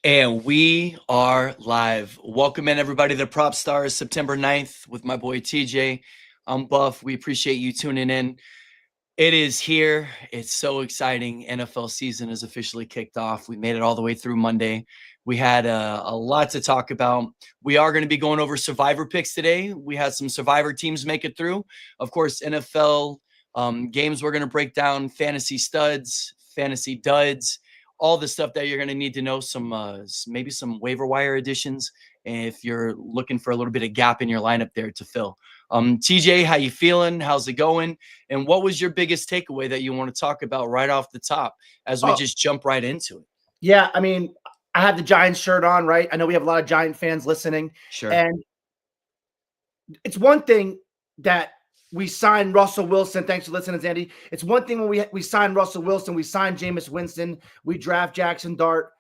And we are live. Welcome in, everybody, to Prop Stars September 9th with my boy TJ. I'm Buff. We appreciate you tuning in. It is here. It's so exciting. NFL season is officially kicked off. We made it all the way through Monday. We had a lot to talk about. We are going to be going over survivor picks today. We had some survivor teams make it through. Of course, NFL games we're going to break down, fantasy studs, fantasy duds, all the stuff that you're going to need to know, maybe some waiver wire additions if you're looking for a little bit of gap in your lineup there to fill. TJ, how you feeling? How's it going? And what was your biggest takeaway that you want to talk about right off the top as we just jump right into it? Yeah, I mean, I have the Giants shirt on, right? I know we have a lot of Giant fans listening. Sure. And it's one thing that we signed Russell Wilson. Thanks for listening, Andy. It's one thing when we signed Russell Wilson, we signed Jameis Winston, we draft Jackson Dart.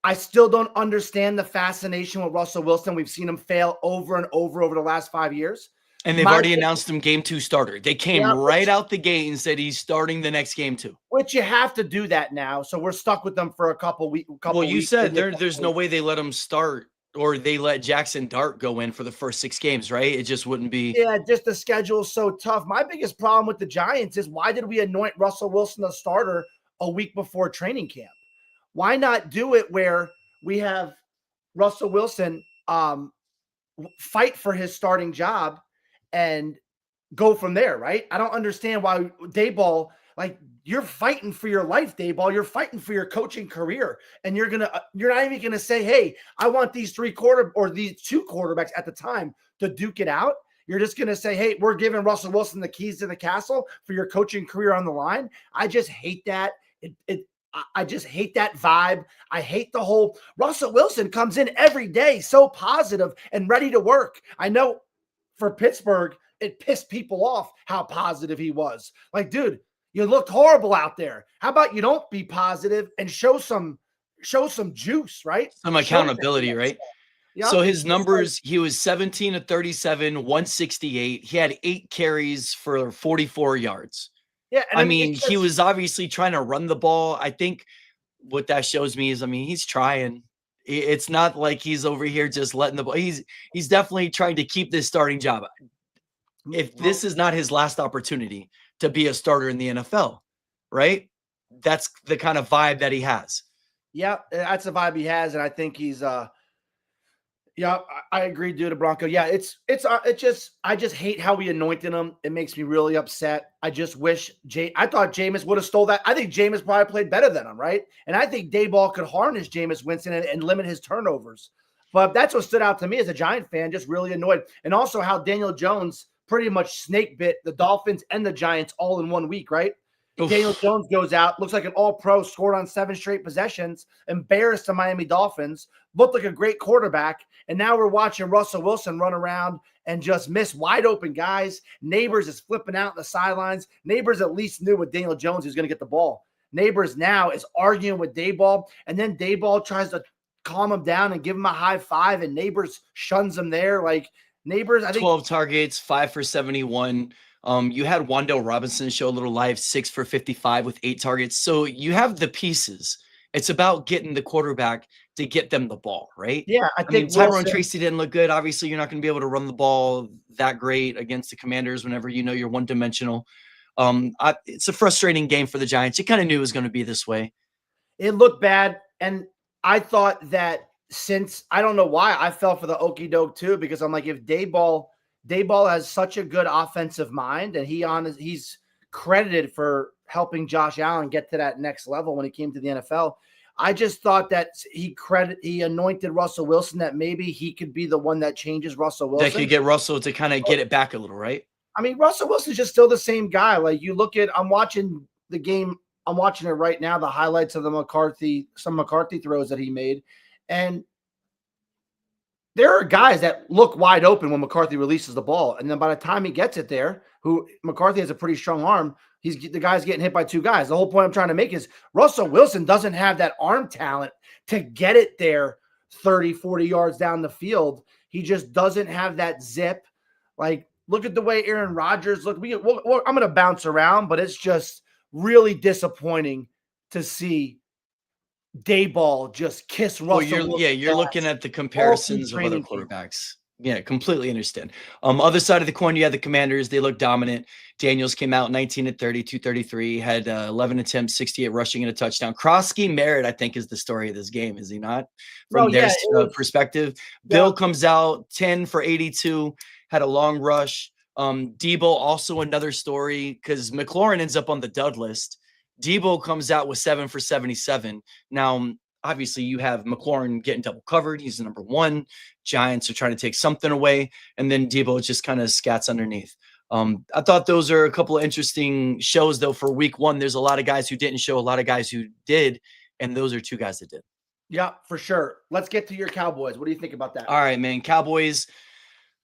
I still don't understand the fascination with Russell Wilson. We've seen him fail over and over the last 5 years. And they've already announced him game 2 starter. They came right out the gate and said he's starting the next game 2. Which you have to do that now. So we're stuck with them for a couple weeks. Well, you said there's no way they let him start or they let Jackson Dart go in for the first 6 games, right? It just wouldn't be. Yeah, just the schedule is so tough. My biggest problem with the Giants is why did we anoint Russell Wilson the starter a week before training camp? Why not do it where we have Russell Wilson fight for his starting job and go from there, right? I don't understand why Daboll, like, you're fighting for your life, Daboll. You're fighting for your coaching career. And you're not even gonna say, hey, I want these these 2 quarterbacks at the time to duke it out. You're just gonna say, hey, we're giving Russell Wilson the keys to the castle for your coaching career on the line. I just hate that. I just hate that vibe. I hate the whole Russell Wilson comes in every day so positive and ready to work. I know for Pittsburgh, it pissed people off how positive he was. Like, dude, you looked horrible out there. How about you don't be positive and show some juice, right? Some accountability, right? Yep. So his numbers, he was 17 of 37, 168. He had 8 carries for 44 yards. Yeah, and I mean, he was obviously trying to run the ball. I think what that shows me is, I mean, he's trying. It's not like he's over here just letting the ball. He's definitely trying to keep this starting job. If this is not his last opportunity to be a starter in the NFL, right? That's the kind of vibe that he has. Yeah, that's the vibe he has, and I think he's yeah, I agree, dude. The Bronco. Yeah, I just hate how we anointed him. It makes me really upset. I just wish I thought Jameis would have stole that. I think Jameis probably played better than him, right? And I think Daboll could harness Jameis Winston and limit his turnovers. But that's what stood out to me as a Giant fan, just really annoyed. And also how Daniel Jones pretty much snake bit the Dolphins and the Giants all in 1 week, right? Oof. Daniel Jones goes out, looks like an all-pro, scored on 7 straight possessions, embarrassed the Miami Dolphins, looked like a great quarterback, and now we're watching Russell Wilson run around and just miss wide open guys. Neighbors is flipping out in the sidelines. Neighbors at least knew with Daniel Jones he was going to get the ball. Neighbors now is arguing with Daboll, and then Daboll tries to calm him down and give him a high five, and Neighbors shuns him there. Like, Neighbors, I think 12 targets, 5 for 71. You had Wan'Dale Robinson show a little life, 6 for 55 with 8 targets. So you have the pieces. It's about getting the quarterback to get them the ball, right? Yeah, I mean, Tyrone Tracy didn't look good. Obviously, you're not going to be able to run the ball that great against the Commanders whenever you know you're one-dimensional. It's a frustrating game for the Giants. You kind of knew it was going to be this way. It looked bad, and I thought that since I don't know why I fell for the okie doke too, because I'm like, if Daboll has such a good offensive mind, and he's credited for helping Josh Allen get to that next level when he came to the NFL. I just thought that he anointed Russell Wilson, that maybe he could be the one that changes Russell Wilson. That could get Russell to kind of get it back a little, right? I mean, Russell Wilson's just still the same guy. Like, you look at, I'm watching the game. I'm watching it right now, the highlights of some McCarthy throws that he made. And there are guys that look wide open when McCarthy releases the ball. And then by the time he gets it there, McCarthy has a pretty strong arm, the guy's getting hit by 2 guys. The whole point I'm trying to make is Russell Wilson doesn't have that arm talent to get it there 30, 40 yards down the field. He just doesn't have that zip. Like, look at the way Aaron Rodgers looked. I'm going to bounce around, but it's just really disappointing to see Dayball just kiss Well, Russell you're Wilson's looking ass at the all through comparisons of other training camp. quarterbacks. Yeah, completely understand. Other side of the coin, you had the Commanders. They look dominant. Daniels came out 19 at 30, 233, had 11 attempts, 68 rushing and a touchdown. Krosky Merritt, I think, is the story of this game, is he not? No, From their yeah, it was. perspective. Yeah, Bill comes out 10 for 82, had a long rush. Debo, also another story because McLaurin ends up on the dud list. Debo comes out with 7 for 77. Now, obviously you have McLaurin getting double covered. He's the number one. Giants are trying to take something away. And then Debo just kind of scats underneath. I thought those are a couple of interesting shows, though, for week one. There's a lot of guys who didn't show, a lot of guys who did. And those are two guys that did. yeah, for sure. Let's get to your Cowboys. What do you think about that? All right, man. Cowboys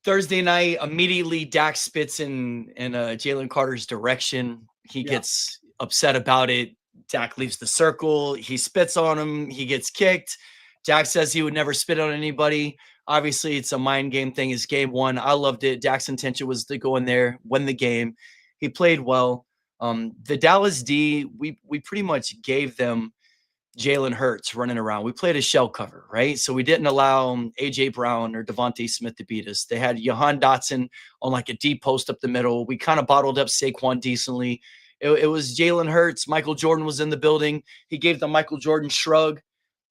Thursday night, immediately Dak spits in Jalen Carter's direction. He gets upset about it. Dak leaves the circle. He spits on him. He gets kicked. Dak says he would never spit on anybody. Obviously, it's a mind game thing. It's game one. I loved it. Dak's intention was to go in there, win the game. He played well. The Dallas D, we pretty much gave them Jalen Hurts running around. We played a shell cover, right? So we didn't allow AJ Brown or Devontae Smith to beat us. They had Jahan Dotson on like a deep post up the middle. We kind of bottled up Saquon decently. It was Jalen Hurts. Michael Jordan was in the building. He gave the Michael Jordan shrug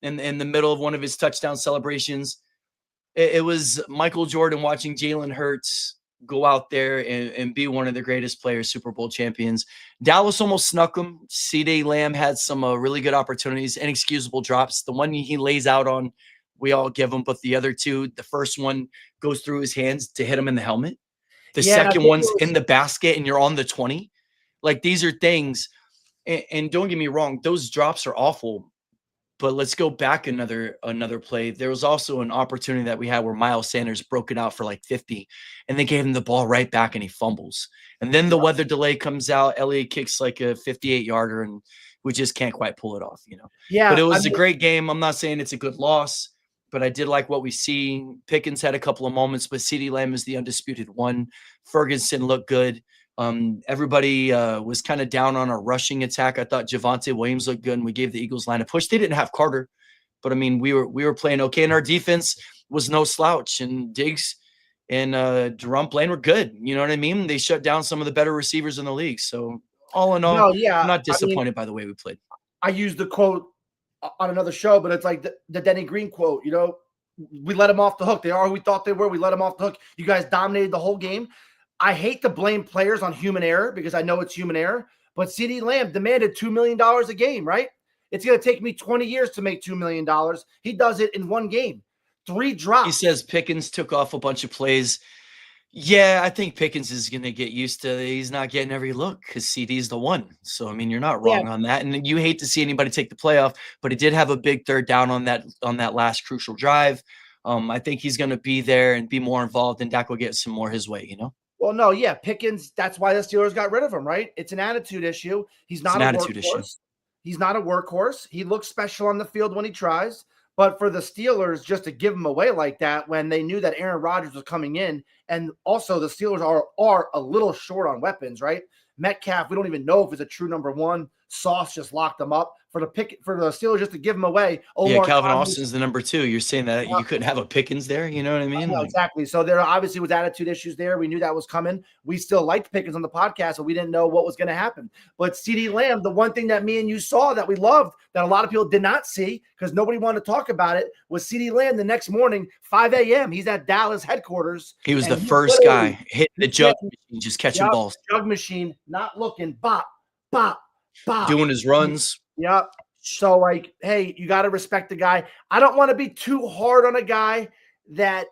in the middle of one of his touchdown celebrations. It was Michael Jordan watching Jalen Hurts go out there and be one of the greatest players, Super Bowl champions. Dallas almost snuck him. CeeDee Lamb had some really good opportunities, inexcusable drops. The one he lays out on, we all give him, but the other two, the first one goes through his hands to hit him in the helmet. The Yeah, second one's in the basket and you're on the 20. Like, these are things, and don't get me wrong, those drops are awful. But let's go back another play. There was also an opportunity that we had where Miles Sanders broke it out for like 50, and they gave him the ball right back, and he fumbles. And then the weather delay comes out. Elliott kicks like a 58-yarder, and we just can't quite pull it off, Yeah, But it was a great game. I'm not saying it's a good loss, but I did like what we see. Pickens had a couple of moments, but CeeDee Lamb is the undisputed one. Ferguson looked good. Everybody was kind of down on our rushing attack. I thought Javonte Williams looked good, and we gave the Eagles line a push. They didn't have Carter, but I mean, we were playing okay, and our defense was no slouch. And Diggs and Deron Blaine were good. You know what I mean? They shut down some of the better receivers in the league. So all in all, I'm not disappointed by the way we played. I used the quote on another show, but it's like the Denny Green quote. We let them off the hook. They are who we thought they were. We let them off the hook. You guys dominated the whole game. I hate to blame players on human error because I know it's human error, but CeeDee Lamb demanded $2 million a game, right? It's going to take me 20 years to make $2 million. He does it in one game. 3 drops. He says Pickens took off a bunch of plays. Yeah, I think Pickens is going to get used to he's not getting every look because CD's the one. So, I mean, you're not wrong on that. And you hate to see anybody take the playoff, but he did have a big third down on that last crucial drive. I think he's going to be there and be more involved, and Dak will get some more his way, Well, no, yeah, Pickens, that's why the Steelers got rid of him, right? It's an attitude issue. He's not a workhorse. He's not a workhorse. He looks special on the field when he tries. But for the Steelers, just to give him away like that when they knew that Aaron Rodgers was coming in, and also the Steelers are a little short on weapons, right? Metcalf, we don't even know if it's a true number one. Sauce just locked him up. For the Steelers just to give him away. Yeah, Calvin Austin's the number 2. You're saying that you couldn't have a Pickens there? You know what I mean? Exactly. So there obviously was attitude issues there. We knew that was coming. We still liked Pickens on the podcast, but we didn't know what was going to happen. But CeeDee Lamb, the one thing that me and you saw that we loved that a lot of people did not see because nobody wanted to talk about it was CeeDee Lamb the next morning, 5 a.m. He's at Dallas headquarters. He was the first guy hitting the jug machine, just catching balls. Jug machine, not looking, bop, bop, bop. Doing his runs. Yep. So, like, hey, you got to respect the guy. I don't want to be too hard on a guy that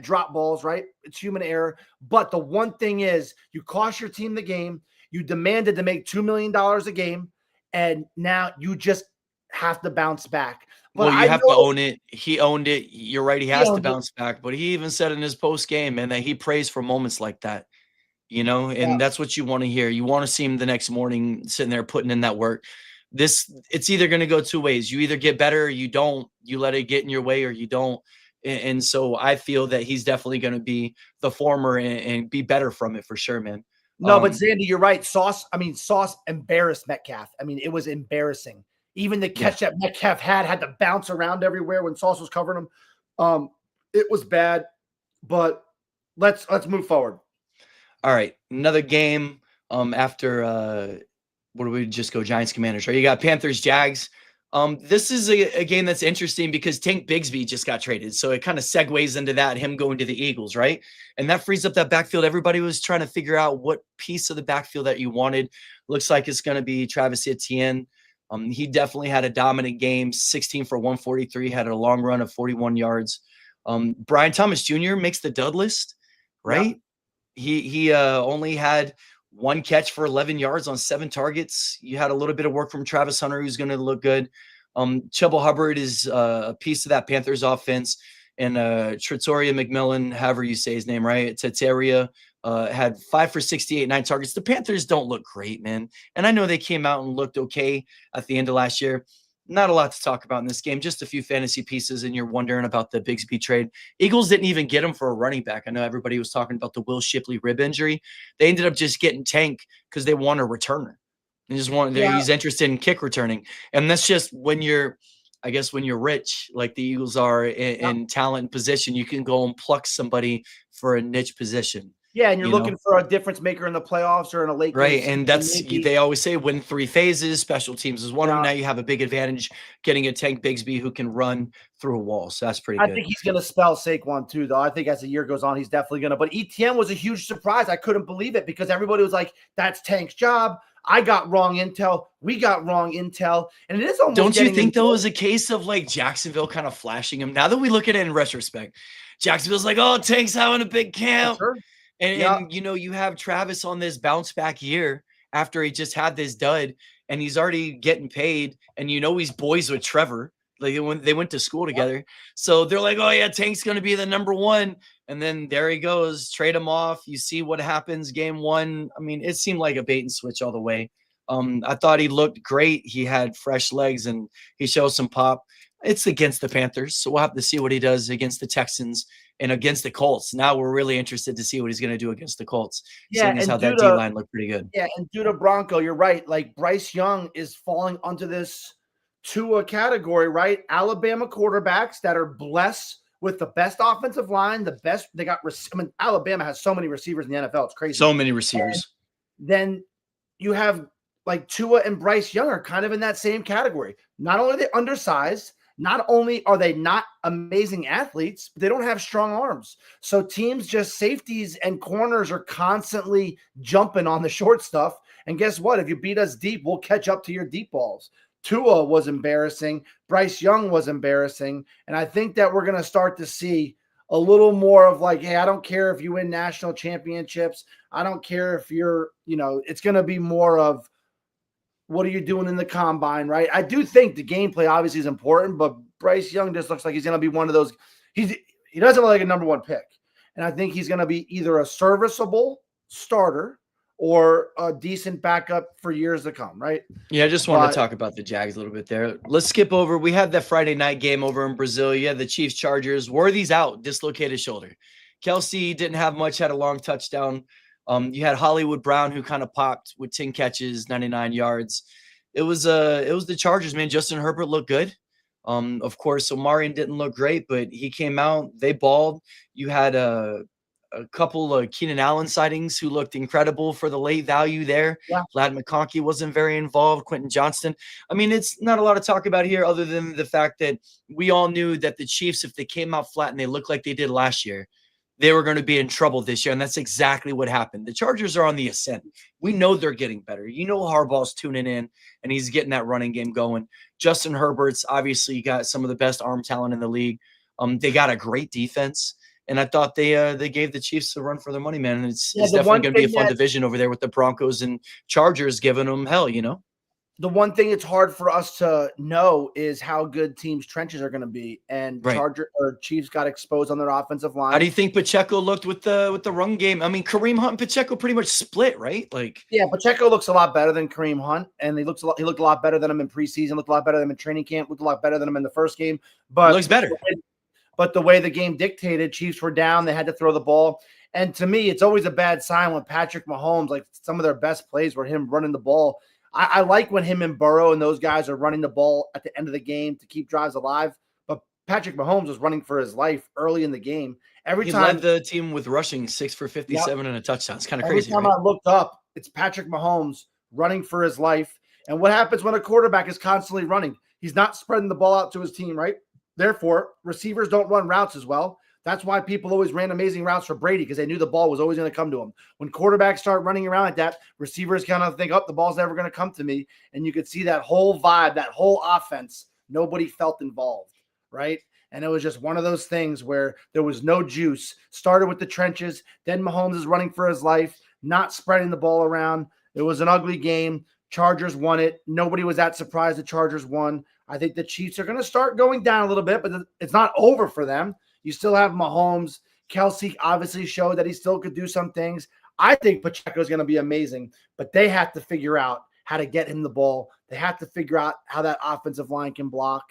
drop balls, right? It's human error. But the one thing is, you cost your team the game. You demanded to make $2 million a game, and now you just have to bounce back. But you have to own it. He owned it. You're right. He has to bounce back. But he even said in his post game, and that he prays for moments like that. And that's what you want to hear. You want to see him the next morning sitting there putting in that work. It's either going to go two ways. You either get better or you don't. You let it get in your way or you don't. And so I feel that he's definitely going to be the former and be better from it for sure, man. No, but Zandy, you're right. Sauce embarrassed Metcalf. I mean, it was embarrassing. Even the catch that Metcalf had to bounce around everywhere when Sauce was covering him. It was bad, but let's move forward. All right, another game after what do we just go? Giants Commanders, right? You got Panthers Jags. This is a game that's interesting because Tank Bigsby just got traded. So it kind of segues into that, him going to the Eagles, right? And that frees up that backfield. Everybody was trying to figure out what piece of the backfield that you wanted. Looks like it's going to be Travis Etienne. He definitely had a dominant game, 16 for 143, had a long run of 41 yards. Brian Thomas Jr. makes the dud list, right? Yeah. He only had one catch for 11 yards on 7 targets. You had a little bit of work from Travis Hunter, who's going to look good. Chuba Hubbard is a piece of that Panthers offense. And Tretoria McMillan, however you say his name, right? Teteria had 5 for 68, 9 targets. The Panthers don't look great, man. And I know they came out and looked okay at the end of last year. Not a lot to talk about in this game, just a few fantasy pieces, and you're wondering about the Bigsby trade. Eagles didn't even get him for a running back. I know everybody was talking about the Will Shipley rib injury. They ended up just getting Tank because they want a returner. They just want he's interested in kick returning. And that's just when you're, I guess, when you're rich, like the Eagles are in talent and position, you can go and pluck somebody for a niche position. Yeah, and you're looking for a difference maker in the playoffs or in a late game. Right, and that's they always say win 3 phases. Special teams is one of them. Now you have a big advantage getting a Tank Bigsby who can run through a wall. So that's pretty good. I think he's going to spell Saquon too, though. I think as the year goes on, he's definitely going to. But ETN was a huge surprise. I couldn't believe it because everybody was like, "That's Tank's job." I got wrong intel. We got wrong intel, and it is almost. Don't you think though, it was a case of like Jacksonville kind of flashing him? Now that we look at it in retrospect, Jacksonville's like, "Oh, Tank's having a big camp." Sure. And you have Travis on this bounce back year after he just had this dud, and he's already getting paid. And he's boys with Trevor. Like when they went to school together. So they're like, oh yeah, Tank's gonna be the number 1. And then there he goes, trade him off. You see what happens game 1. I mean, it seemed like a bait and switch all the way. I thought he looked great. He had fresh legs and he showed some pop. It's against the Panthers, so we'll have to see what he does against the Texans and against the Colts. Now we're really interested to see what he's going to do against the Colts. Yeah, and how that D-line looked pretty good. Yeah, and due to Bronco, you're right. Like Bryce Young is falling onto this Tua category, right? Alabama quarterbacks that are blessed with the best offensive line, the best. They got. Alabama has so many receivers in the NFL. It's crazy. So many receivers. And then you have like Tua and Bryce Young are kind of in that same category. Not only are they undersized, not only are they not amazing athletes, but they don't have strong arms. So teams, just safeties and corners, are constantly jumping on the short stuff. And guess what? If you beat us deep, we'll catch up to your deep balls. Tua was embarrassing. Bryce Young was embarrassing. And I think that we're going to start to see a little more of like, hey, I don't care if you win national championships. I don't care if you're, it's going to be more of, what are you doing in the combine, right? I do think the gameplay obviously is important, but Bryce Young just looks like he's going to be one of those. He doesn't look like a number 1 pick. And I think he's going to be either a serviceable starter or a decent backup for years to come, right? Yeah, I just wanted to talk about the Jags a little bit there. Let's skip over. We had that Friday night game over in Brazil. You had the Chiefs Chargers. Worthy's out, dislocated shoulder. Kelsey didn't have much, had a long touchdown. You had Hollywood Brown, who kind of popped with 10 catches, 99 yards. It was the Chargers, man. Justin Herbert looked good. Of course, Omarion didn't look great, but he came out. They balled. You had a couple of Keenan Allen sightings who looked incredible for the late value there. Yeah. Vlad McConkey wasn't very involved. Quentin Johnston. I mean, it's not a lot to talk about here other than the fact that we all knew that the Chiefs, if they came out flat and they looked like they did last year, they were going to be in trouble this year, and that's exactly what happened. The Chargers are on the ascent. We know they're getting better. Harbaugh's tuning in, and he's getting that running game going. Justin Herbert's obviously got some of the best arm talent in the league. They got a great defense, and I thought they gave the Chiefs a run for their money, man. And it's definitely going to be a fun division over there with the Broncos and Chargers giving them hell, The one thing it's hard for us to know is how good teams' trenches are going to be. And Chiefs got exposed on their offensive line. How do you think Pacheco looked with the run game? I mean, Kareem Hunt and Pacheco pretty much split, right? Pacheco looks a lot better than Kareem Hunt, and he looked a lot better than him in preseason. Looked a lot better than him in training camp. Looked a lot better than him in the first game. But he looks better. But the way the game dictated, Chiefs were down. They had to throw the ball. And to me, it's always a bad sign when Patrick Mahomes, like some of their best plays were him running the ball. I like when him and Burrow and those guys are running the ball at the end of the game to keep drives alive. But Patrick Mahomes was running for his life early in the game. He led the team with rushing 6 for 57 and a touchdown. It's kind of crazy, every time right? I looked up, it's Patrick Mahomes running for his life. And what happens when a quarterback is constantly running? He's not spreading the ball out to his team, right? Therefore, receivers don't run routes as well. That's why people always ran amazing routes for Brady, because they knew the ball was always going to come to him. When quarterbacks start running around like that, receivers kind of think, oh, the ball's never going to come to me. And you could see that whole vibe, that whole offense, nobody felt involved, right? And it was just one of those things where there was no juice. Started with the trenches. Then Mahomes is running for his life, not spreading the ball around. It was an ugly game. Chargers won it. Nobody was that surprised the Chargers won. I think the Chiefs are going to start going down a little bit, but it's not over for them. You still have Mahomes. Kelsey obviously showed that he still could do some things. I think Pacheco is going to be amazing, but they have to figure out how to get him the ball. They have to figure out how that offensive line can block.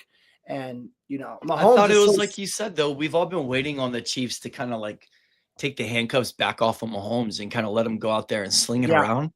And, Mahomes. I thought it was like you said, though, we've all been waiting on the Chiefs to kind of like take the handcuffs back off of Mahomes and kind of let him go out there and sling it around.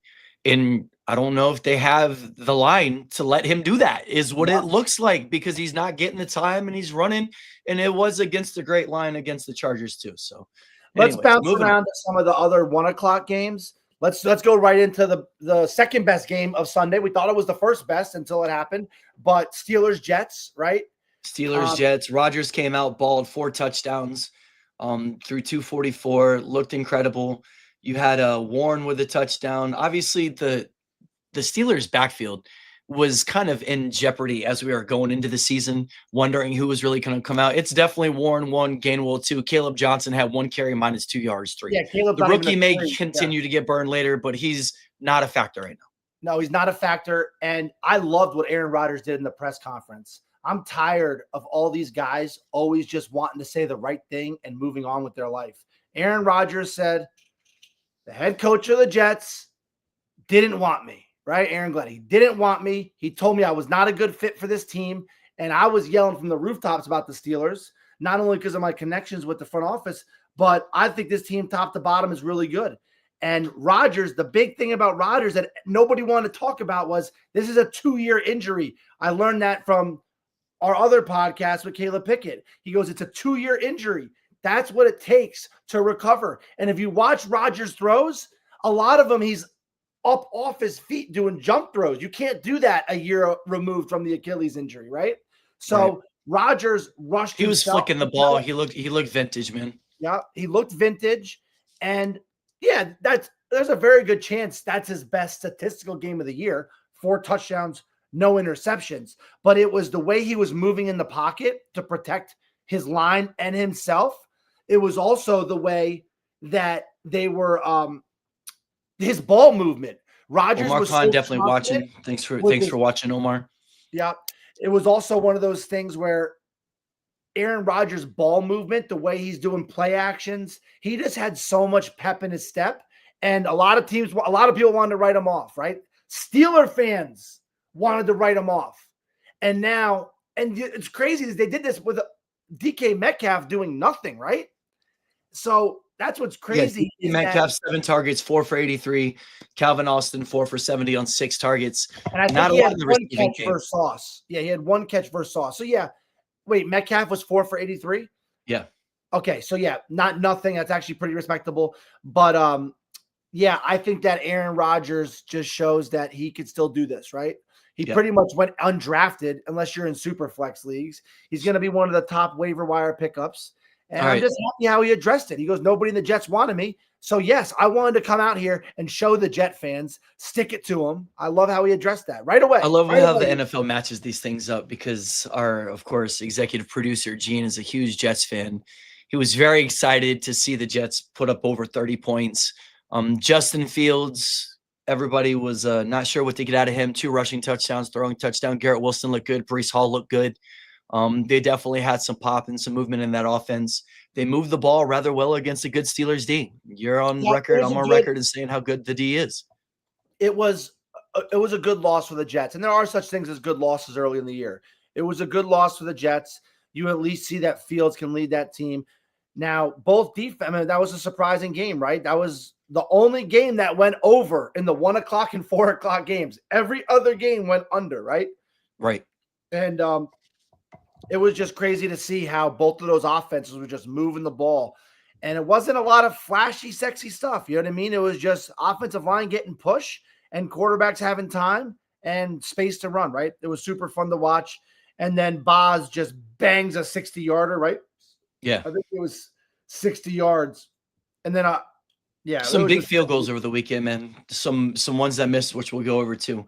And I don't know if they have the line to let him do that, is what it looks like, because he's not getting the time and he's running. And it was against a great line against the Chargers too. So let's bounce around to some of the other 1:00 games. Let's go right into the second best game of Sunday. We thought it was the first best until it happened, but Steelers Jets, right? Steelers Jets. Rodgers came out, balled 4 touchdowns, through 244, looked incredible. You had Warren with a touchdown. Obviously, the Steelers' backfield was kind of in jeopardy as we were going into the season, wondering who was really going to come out. It's definitely Warren 1, Gainwell 2. Caleb Johnson had 1 carry minus 2 yards 3. Yeah, Caleb. The rookie may continue to get burned later, but he's not a factor right now. No, he's not a factor. And I loved what Aaron Rodgers did in the press conference. I'm tired of all these guys always just wanting to say the right thing and moving on with their life. Aaron Rodgers said, the head coach of the Jets didn't want me, right? Aaron Glenn, he didn't want me. He told me I was not a good fit for this team. And I was yelling from the rooftops about the Steelers, not only because of my connections with the front office, but I think this team top to bottom is really good. And Rodgers, the big thing about Rodgers that nobody wanted to talk about was this is a 2-year injury. I learned that from our other podcast with Caleb Pickett. He goes, it's a 2-year injury. That's what it takes to recover. And if you watch Rodgers' throws, a lot of them he's up off his feet doing jump throws. You can't do that a year removed from the Achilles injury, right? So Rodgers rushed. He was flicking the ball. He looked vintage, man. Yeah, he looked vintage. And yeah, there's a very good chance that's his best statistical game of the year. 4 touchdowns, no interceptions. But it was the way he was moving in the pocket to protect his line and himself. It was also the way that they were his ball movement. Rodgers Omar was Khan so definitely watching. Thanks for watching, Omar. Yeah. It was also one of those things where Aaron Rodgers' ball movement, the way he's doing play actions, he just had so much pep in his step. And a lot of people wanted to write him off, right? Steeler fans wanted to write him off. And now, and it's crazy that they did this with DK Metcalf doing nothing, right? So that's what's crazy. Yeah, Metcalf 7 targets, 4 for 83. Calvin Austin 4 for 70 on 6 targets. And I think not he a lot had of the one receiving catch versus Sauce. Yeah, he had 1 catch versus Sauce. So yeah, wait, Metcalf was 4 for 83. Yeah. Okay, so yeah, not nothing. That's actually pretty respectable. But yeah, I think that Aaron Rodgers just shows that he could still do this, right? He pretty much went undrafted unless you're in super flex leagues. He's going to be one of the top waiver wire pickups. And I'm just happy how he addressed it. He goes, nobody in the Jets wanted me. So, yes, I wanted to come out here and show the Jet fans, stick it to them. I love how he addressed that right away. I love how the NFL matches these things up because our, of course, executive producer, Gene, is a huge Jets fan. He was very excited to see the Jets put up over 30 points. Justin Fields, everybody was not sure what to get out of him. 2 rushing touchdowns, throwing touchdown. Garrett Wilson looked good. Breece Hall looked good. They definitely had some pop and some movement in that offense. They moved the ball rather well against a good Steelers D. You're on record. I'm on record as saying how good the D is. It was a good loss for the Jets. And there are such things as good losses early in the year. It was a good loss for the Jets. You at least see that Fields can lead that team. Now, both defense, I mean, that was a surprising game, right? That was the only game that went over in the 1 o'clock and 4 o'clock games. Every other game went under, right? Right. And it was just crazy to see how both of those offenses were just moving the ball. And it wasn't a lot of flashy, sexy stuff. You know what I mean? It was just offensive line getting push and quarterbacks having time and space to run, right? It was super fun to watch. And then Boz just bangs a 60-yarder, right? Yeah. I think it was 60 yards. And then, yeah. Some big field goals over the weekend, man. Some ones that missed, which we'll go over too.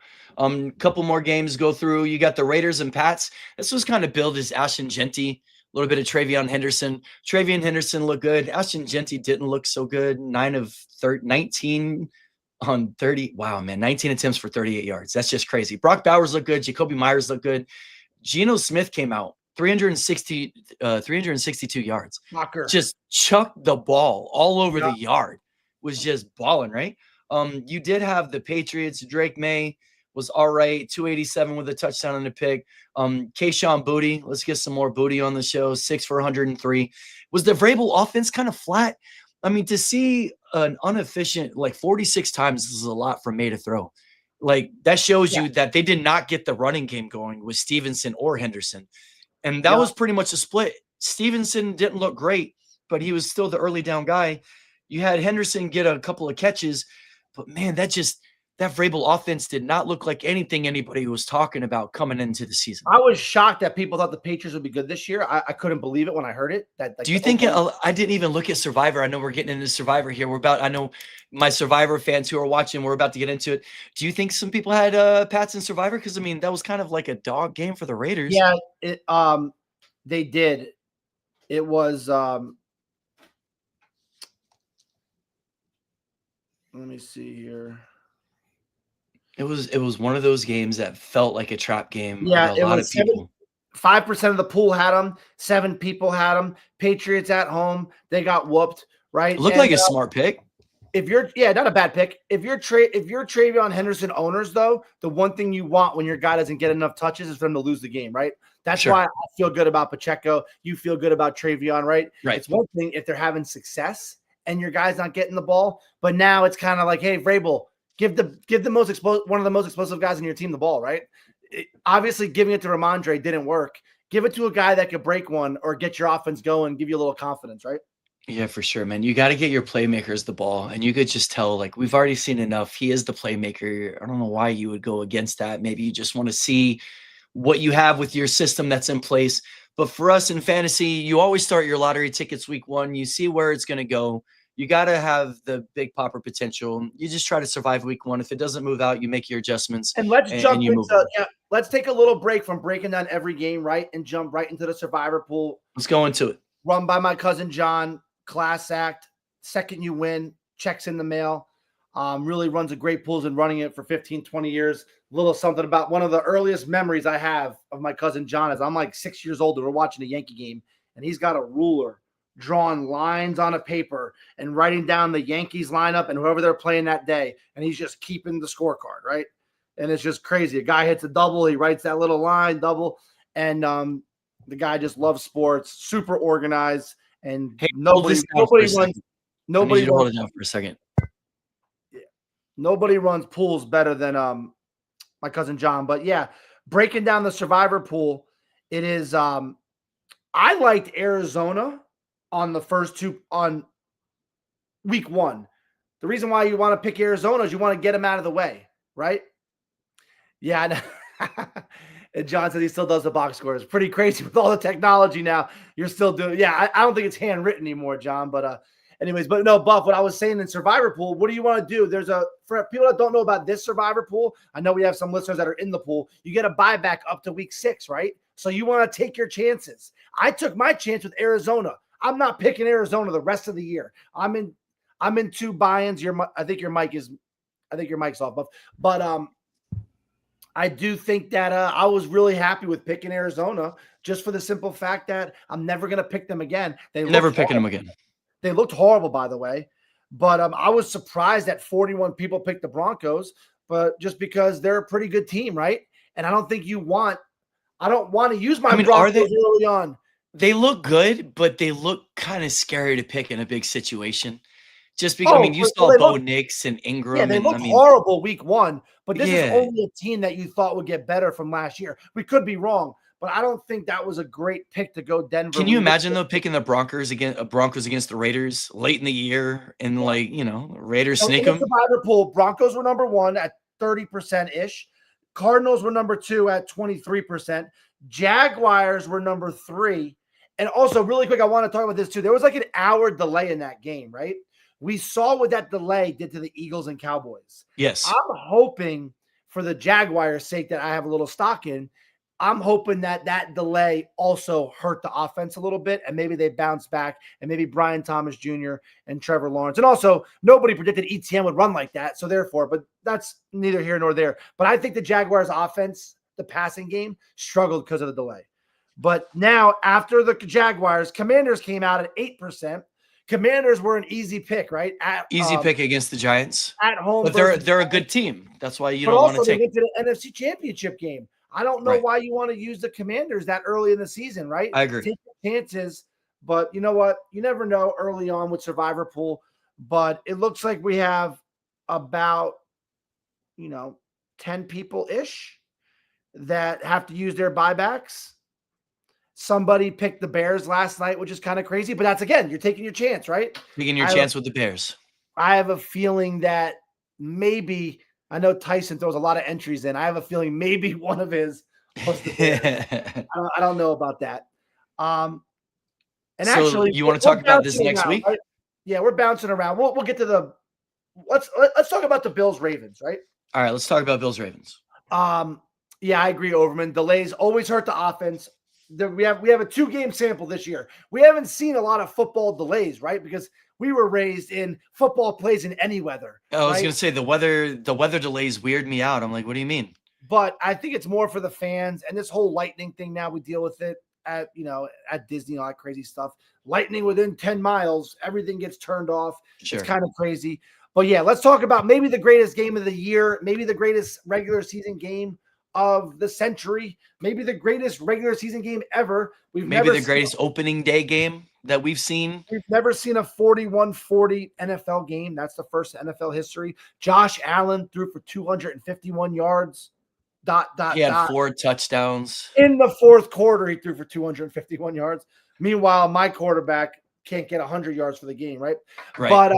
Couple more games go through. You got the Raiders and Pats. This was kind of billed as Ashton Genty, a little bit of Travion Henderson. Travion Henderson looked good. Ashton Genty didn't look so good. 19 on 30. Wow, man. 19 attempts for 38 yards. That's just crazy. Brock Bowers looked good. Jacoby Myers looked good. Geno Smith came out. 362 yards. Knocker. Just chucked the ball all over the yard. Was just balling, right? You did have the Patriots. Drake May was all right. 287 with a touchdown and a pick. Kayshon Boutte. Let's get some more Boutte on the show. 6 for 103. Was the Vrabel offense kind of flat? I mean, to see an inefficient, like 46 times is a lot for May to throw. Like, that shows you that they did not get the running game going with Stevenson or Henderson. And that was pretty much a split. Stevenson didn't look great, but he was still the early down guy. You had Henderson get a couple of catches, but man, that Vrabel offense did not look like anything anybody was talking about coming into the season. I was shocked that people thought the Patriots would be good this year. I couldn't believe it when I heard it. Do you think I didn't even look at Survivor? I know we're getting into Survivor here. I know my Survivor fans who are watching, we're about to get into it. Do you think some people had Pats in Survivor? Because I mean, that was kind of like a dog game for the Raiders. Yeah, they did. It was let me see here. It was one of those games that felt like a trap game. Yeah, a lot of people. 5% of the pool had them. 7 people had them. Patriots at home, they got whooped. Right, it looked like a smart pick. If you're, not a bad pick. If you're Travion Henderson owners, though, the one thing you want when your guy doesn't get enough touches is for him to lose the game, right? That's why I feel good about Pacheco. You feel good about Travion, right? Right. It's one thing if they're having success and your guy's not getting the ball, but now it's kind of like, hey, Vrabel, give the one of the most explosive guys on your team the ball, right? Obviously, giving it to Ramondre didn't work. Give it to a guy that could break one or get your offense going, give you a little confidence, right? Yeah, for sure, man. You got to get your playmakers the ball, and you could just tell, like, we've already seen enough. He is the playmaker. I don't know why you would go against that. Maybe you just want to see what you have with your system that's in place. But for us in fantasy, you always start your lottery tickets week 1. You see where it's going to go. You got to have the big popper potential. You just try to survive week 1. If it doesn't move out, you make your adjustments. And let's jump into let's take a little break from breaking down every game, right? And jump right into the survivor pool. Let's go into it. Run by my cousin John. Class act. Second you win. Checks in the mail. Really runs a great pools and running it for 15, 20 years. A little something about one of the earliest memories I have of my cousin John is I'm like 6 years old and we're watching a Yankee game and he's got a ruler drawing lines on a paper and writing down the Yankees lineup and whoever they're playing that day. And he's just keeping the scorecard, right? And it's just crazy. A guy hits a double. He writes that little line, double. And the guy just loves sports, super organized. And hey, nobody runs. Nobody hold it down for a second. Yeah, nobody runs pools better than my cousin John. But yeah, breaking down the survivor pool, it is. I liked Arizona on the first two on week 1. The reason why you want to pick Arizona is you want to get them out of the way, right? Yeah. And John said he still does the box score. It's pretty crazy with all the technology now. You're still doing, I don't think it's handwritten anymore, John. But anyways, but no, Buff, what I was saying in Survivor Pool, what do you want to do? For people that don't know about this Survivor Pool, I know we have some listeners that are in the pool. You get a buyback up to week 6, right? So you want to take your chances. I took my chance with Arizona. I'm not picking Arizona the rest of the year. I'm in 2 buy-ins. I think your mic's off, Buff. But I do think that I was really happy with picking Arizona just for the simple fact that I'm never going to pick them again. Never picking them again. They looked horrible, by the way. But I was surprised that 41 people picked the Broncos, but just because they're a pretty good team, right? And I don't want to use my Broncos early on. They look good, but they look kind of scary to pick in a big situation. Just because, I mean, you Well, saw Bo Nix and yeah, Ingram, they and look I mean, horrible week 1, but this is yeah. only a team that you thought would get better from last year. We could be wrong, but I don't think that was a great pick to go Denver. Can you imagine though picking the Broncos against the Raiders late in the year, and Raiders sneak in the them? survivor pool, Broncos were number 1 at 30% ish. Cardinals were number 2 at 23%. Jaguars were number 3. And also, really quick, I want to talk about this too. There was like an hour delay in that game, right? We saw what that delay did to the Eagles and Cowboys. Yes. I'm hoping, for the Jaguars' sake that I have a little stock in, I'm hoping that delay also hurt the offense a little bit, and maybe they bounce back, and maybe Brian Thomas Jr. and Trevor Lawrence. And also, nobody predicted ETN would run like that, so therefore, but that's neither here nor there. But I think the Jaguars' offense, the passing game, struggled because of the delay. But now, after the Jaguars, Commanders came out at 8%. Commanders were an easy pick, right? Easy pick against the Giants at home, but they're a good team. That's why you don't want to take. They went to the NFC Championship game. I don't know why you want to use the Commanders that early in the season, right? I agree. Take your chances, but you know what? You never know early on with Survivor Pool. But it looks like we have about 10 people ish that have to use their buybacks. Somebody picked the Bears last night, which is kind of crazy, but that's, again, you're taking your chance, right? Taking your chance with the Bears. I have a feeling that maybe, I know Tyson throws a lot of entries in. I have a feeling maybe one of his was the Bears. I don't know about that. And so actually, you want to talk about this next week? Right? Yeah, we're bouncing around. We'll get to let's talk about the Bills Ravens, right? All right, let's talk about Bills Ravens. Yeah, I agree, Overman. Delays always hurt the offense. We have a 2-game sample this year. We haven't seen a lot of football delays, right? Because we were raised in football plays in any weather. I was going to say the weather delays weird me out. I'm like, what do you mean? But I think it's more for the fans, and this whole lightning thing now, we deal with it at Disney, all that crazy stuff. Lightning within 10 miles, everything gets turned off. Sure. It's kind of crazy. But yeah, let's talk about maybe the greatest game of the year, maybe the greatest regular season game of the century, maybe the greatest regular season game ever. Maybe the greatest opening day game that we've seen. We've never seen a 41-40 NFL game. That's the first NFL history. Josh Allen threw for 251 yards. He had 4 touchdowns. In the fourth quarter, he threw for 251 yards. Meanwhile, my quarterback can't get 100 yards for the game, right? But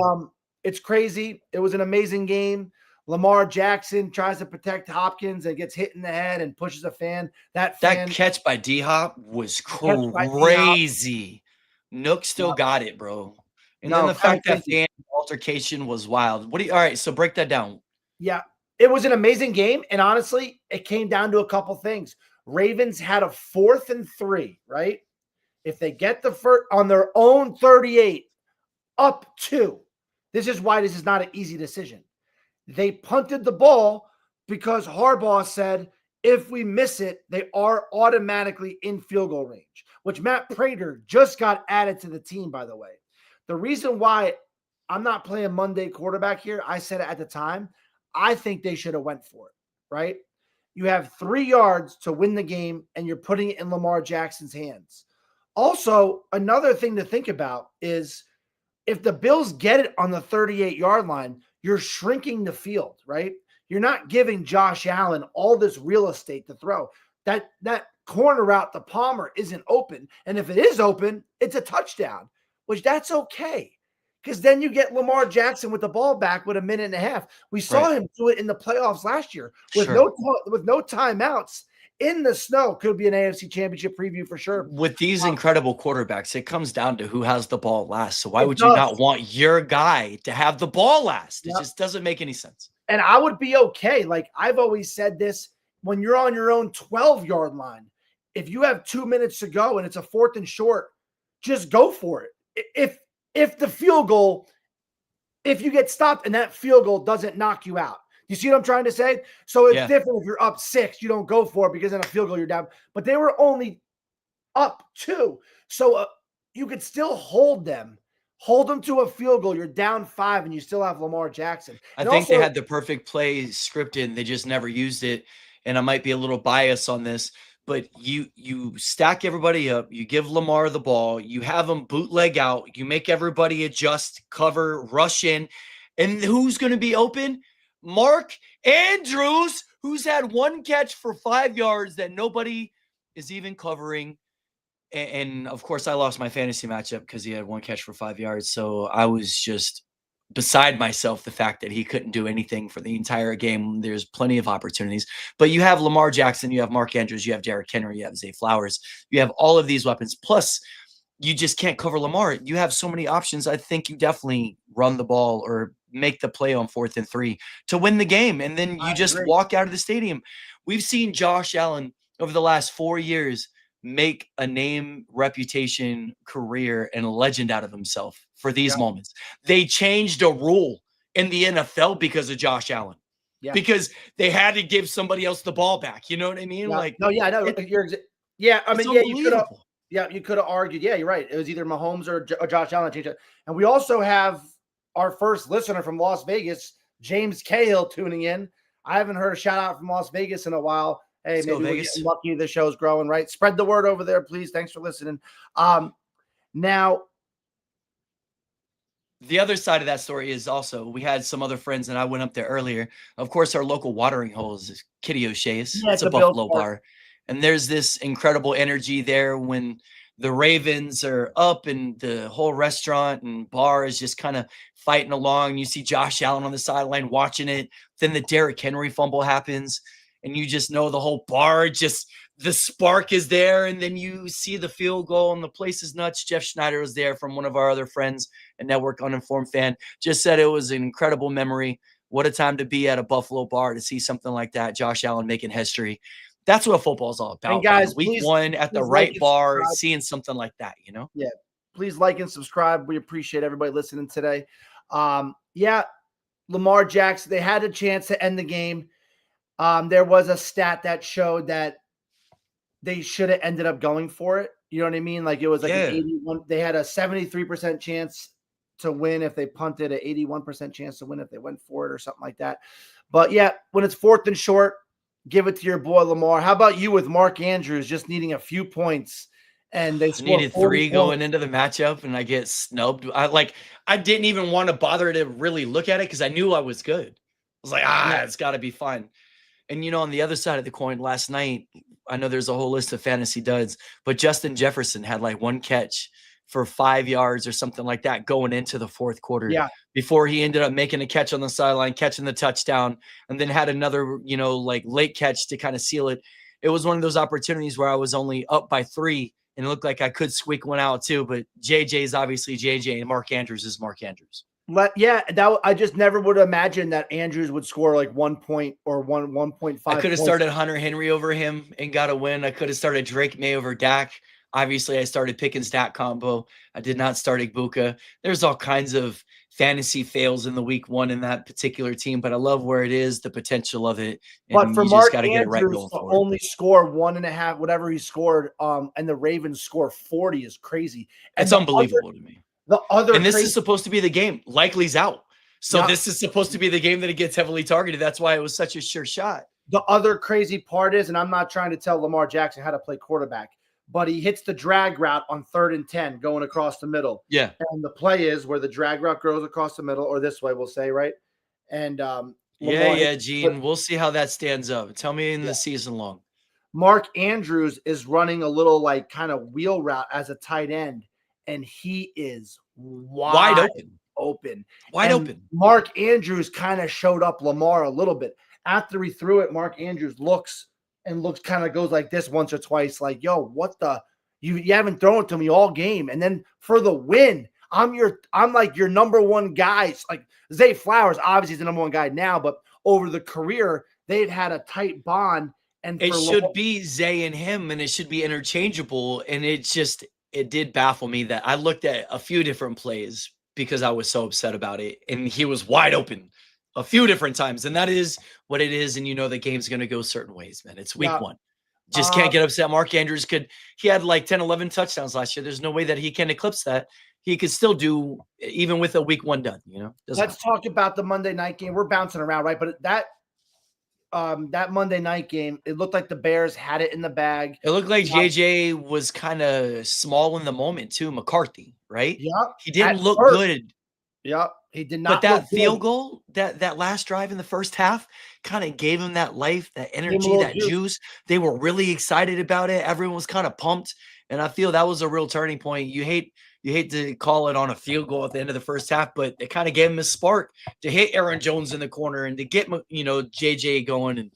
it's crazy. It was an amazing game. Lamar Jackson tries to protect Hopkins and gets hit in the head and pushes a fan. That catch by D-Hop was crazy. Nook still got it, bro. And then the fact that fan altercation was wild. All right, so break that down. Yeah, it was an amazing game. And honestly, it came down to a couple things. Ravens had a 4th and 3, right? If they get the first on their own 38, up 2. This is why this is not an easy decision. They punted the ball because Harbaugh said, if we miss it, they are automatically in field goal range, which Matt Prater just got added to the team, by the way. The reason why I'm not playing Monday quarterback here, I said it at the time, I think they should have went for it, right? You have 3 yards to win the game, and you're putting it in Lamar Jackson's hands. Also, another thing to think about is if the Bills get it on the 38-yard line, you're shrinking the field, right? You're not giving Josh Allen all this real estate to throw. That corner route to Palmer isn't open. And if it is open, it's a touchdown, which that's okay. Because then you get Lamar Jackson with the ball back with a minute and a half. We saw him do it in the playoffs last year with no timeouts. In the snow. Could be an AFC Championship preview for sure. With these incredible quarterbacks, it comes down to who has the ball last. So why would you not want your guy to have the ball last? It just doesn't make any sense. And I would be okay. Like I've always said this, when you're on your own 12-yard line, if you have 2 minutes to go and it's a 4th and short, just go for it. If the field goal, if you get stopped and that field goal doesn't knock you out. You see what I'm trying to say? So it's different if you're up 6, you don't go for it because in a field goal you're down. But they were only up 2. So you could still hold them to a field goal. You're down 5 and you still have Lamar Jackson. I think they had the perfect play scripted and they just never used it. And I might be a little biased on this, But you stack everybody up, you give Lamar the ball, you have him bootleg out, you make everybody adjust, cover, rush in. And who's going to be open? Mark Andrews, who's had one catch for 5 yards that nobody is even covering. And of course, I lost my fantasy matchup because he had one catch for 5 yards. So I was just beside myself the fact that he couldn't do anything for the entire game. There's plenty of opportunities, but you have Lamar Jackson, you have Mark Andrews, you have Derrick Henry, you have Zay Flowers, you have all of these weapons. Plus, you just can't cover Lamar. You have so many options. I think you definitely run the ball or make the play on 4th and 3 to win the game, and then you just walk out of the stadium. We've seen Josh Allen over the last 4 years make a name, reputation, career, and a legend out of himself for these moments. They changed a rule in the NFL because of Josh Allen. Because they had to give somebody else the ball back. You know what I mean? Like, no, yeah, I know. I mean, you could have argued. Yeah, you're right. It was either Mahomes or Josh Allen changed it. And we also have our first listener from Las Vegas, James Cahill, tuning in. I haven't heard a shout out from Las Vegas in a while. Hey, maybe we're getting lucky. The show's growing, right? Spread the word over there, please. Thanks for listening. Now, the other side of that story is also we had some other friends, and I went up there earlier. Of course, our local watering hole is Kitty O'Shea's. Yeah, it's a Buffalo bar. And there's this incredible energy there when the Ravens are up and the whole restaurant and bar is just kind of fighting along. You see Josh Allen on the sideline watching it. Then the Derrick Henry fumble happens. And you just know the whole bar, just the spark is there. And then you see the field goal and the place is nuts. Jeff Schneider was there from one of our other friends, a Network Uninformed fan, just said it was an incredible memory. What a time to be at a Buffalo bar to see something like that. Josh Allen making history. That's what football is all about. And guys, week one at the right bar, seeing something like that, you know? Yeah. Please like and subscribe. We appreciate everybody listening today. Lamar Jackson, they had a chance to end the game. There was a stat that showed that they should have ended up going for it. You know what I mean? Like it was like an 81. They had a 73% chance to win if they punted, an 81% chance to win if they went for it or something like that. But yeah, when it's 4th and short, give it to your boy Lamar. How about you with Mark Andrews just needing a few points? And they needed 3 going into the matchup, and I get snubbed. I didn't even want to bother to really look at it because I knew I was good. I was like, it's got to be fun. And, on the other side of the coin last night, I know there's a whole list of fantasy duds, but Justin Jefferson had like one catch for 5 yards or something like that going into the 4th quarter before he ended up making a catch on the sideline, catching the touchdown, and then had another, late catch to kind of seal it. It was one of those opportunities where I was only up by 3 and it looked like I could squeak one out too, but JJ is obviously JJ and Mark Andrews is Mark Andrews. I just never would have imagined that Andrews would score like 1 point or 1.5. I could have started Hunter Henry over him and got a win. I could have started Drake May over Dak. Obviously, I started Pickens Dak combo. I did not start Igbuka. There's all kinds of fantasy fails in the week 1 in that particular team, but I love where it is, the potential of it. But for Mark Andrews to only score 1.5, whatever he scored, and the Ravens score 40 is crazy. And it's unbelievable to me. And this is supposed to be the game. Likely's out. So this is supposed to be the game that it gets heavily targeted. That's why it was such a sure shot. The other crazy part is, and I'm not trying to tell Lamar Jackson how to play quarterback, but he hits the drag route on 3rd and 10 going across the middle. Yeah. And the play is where the drag route goes across the middle, or this way, we'll say, right? And Gene. We'll see how that stands up. Tell me in the season long. Mark Andrews is running a little like kind of wheel route as a tight end, and he is wide open. Mark Andrews kind of showed up Lamar a little bit. After he threw it, Mark Andrews looks kind of goes like this once or twice, like, yo, what the you haven't thrown it to me all game. And then for the win, I'm like your number one guys. Like Zay Flowers, obviously is the number one guy now, but over the career, they've had a tight bond. And it should be Zay and him, and it should be interchangeable. And it did baffle me that I looked at a few different plays because I was so upset about it. And he was wide open a few different times. And that is what it is. And the game's going to go certain ways, man. It's week 1. Just can't get upset. Mark Andrews he had like 10, 11 touchdowns last year. There's no way that he can eclipse that. He could still do even with a week 1 done, Let's talk about the Monday night game. We're bouncing around, right? But that Monday night game, it looked like the Bears had it in the bag. It looked like JJ was kind of small in the moment too, McCarthy, right? Yep. He didn't At look first, good. yep. He did But not look that good. field goal, that last drive in the first half kind of gave him that life, that Gave him a energy, little that juice. juice. They were really excited about it. Everyone was kind of pumped. And I feel that was a real turning point. You hate to call it on a field goal at the end of the first half, but it kind of gave him a spark to hit Aaron Jones in the corner and to get, JJ going.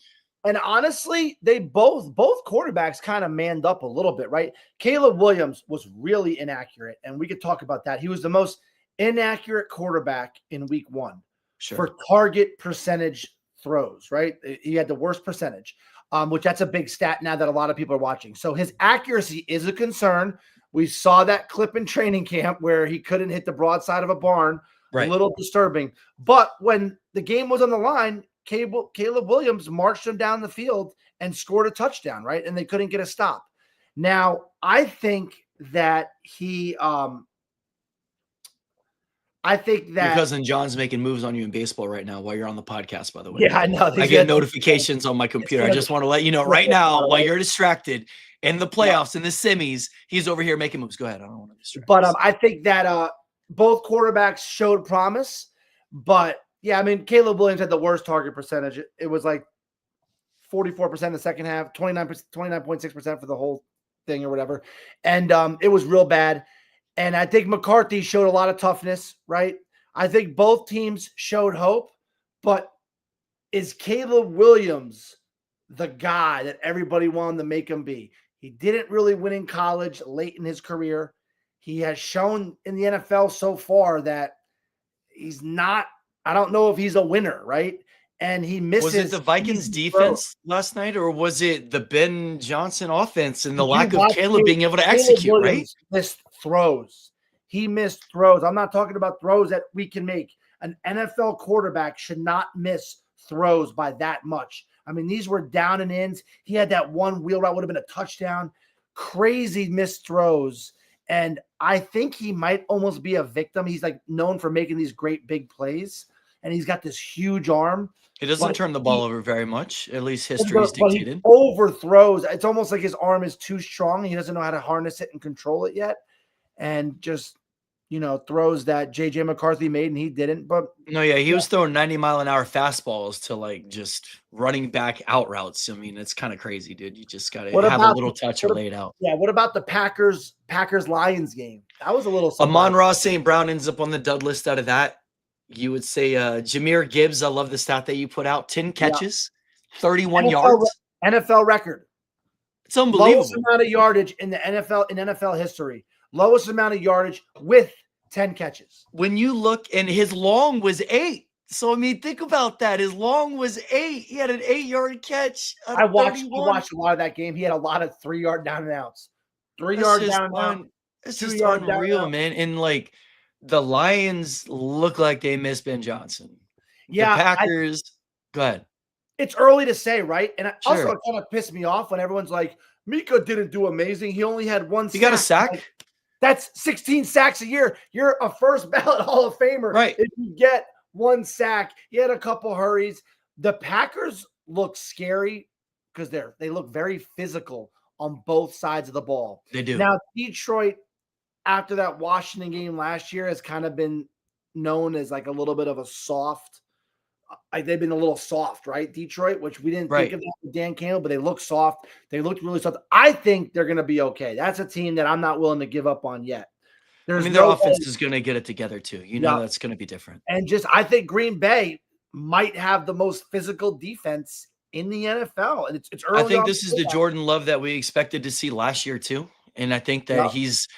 And honestly, they both quarterbacks kind of manned up a little bit, right? Caleb Williams was really inaccurate, and we could talk about that. He was the most inaccurate quarterback in week 1 for target percentage throws, right? He had the worst percentage, which that's a big stat now that a lot of people are watching. So his accuracy is a concern. We saw that clip in training camp where he couldn't hit the broadside of a barn. Right. A little disturbing. But when the game was on the line, Caleb Williams marched him down the field and scored a touchdown, right? And they couldn't get a stop. Now, I think that Your cousin John's making moves on you in baseball right now while you're on the podcast, by the way. Yeah, I know. I get notifications on my computer. I just want to let you know right now, while you're distracted in the playoffs, in the semis, he's over here making moves. Go ahead. I don't want to distract. But I think that both quarterbacks showed promise. But, yeah, I mean, Caleb Williams had the worst target percentage. It was like 44% in the second half, 29.6% for the whole thing or whatever. And it was real bad. And I think McCarthy showed a lot of toughness, right? I think both teams showed hope, but is Caleb Williams the guy that everybody wanted to make him be? He didn't really win in college late in his career. He has shown in the NFL so far that he's not, I don't know if he's a winner, right? And he misses. Was it the Vikings defense last night, or was it the Ben Johnson offense and the lack of Caleb being able to execute, right? Missed throws. He missed throws. I'm not talking about throws that we can make. An NFL quarterback should not miss throws by that much. I mean, these were down and ins. He had that one wheel route, would have been a touchdown. Crazy missed throws. And I think he might almost be a victim. He's like known for making these great big plays, and he's got this huge arm. He doesn't turn the ball over very much. At least history is dictated. He overthrows. It's almost like his arm is too strong. He doesn't know how to harness it and control it yet. And just, throws that J.J. McCarthy made, and he didn't. But no, yeah, he was throwing 90-mile-an-hour fastballs to like just running back out routes. I mean, it's kind of crazy, dude. You just got to have a little touch or lay it out. Yeah, what about the Packers-Lions game? That was a little surprising. Amon-Ra St. Brown ends up on the dud list out of that. You would say Jahmyr Gibbs, I love the stat that you put out, 10 catches, 31 yards. NFL record. It's unbelievable. Lowest amount of yardage in the NFL history. Lowest amount of yardage with 10 catches. When you look, and his long was 8. So, I mean, think about that. His long was 8. He had an 8-yard catch. I watched a lot of that game. He had a lot of 3-yard down and outs. 3-yard down and out. It's just unreal, man. And like the Lions look like they miss Ben Johnson. Yeah. The Packers, go ahead. It's early to say, right? And also it kind of pissed me off when everyone's like, Micah didn't do amazing. He only had 1 sack. He got a sack? Like, that's 16 sacks a year. You're a first ballot Hall of Famer. Right. If you get 1 sack, he had a couple hurries. The Packers look scary because they look very physical on both sides of the ball. They do. Now, Detroit, after that Washington game last year, has kind of been known as like a little bit of a soft. They've been a little soft, right? Detroit, which we didn't think of that with Dan Campbell, but they look soft. They looked really soft. I think they're going to be okay. That's a team that I'm not willing to give up on yet. Their offense is going to get it together too. That's going to be different. And I think Green Bay might have the most physical defense in the NFL. And it's early. I think this is the Jordan Love that we expected to see last year too. And I think that he's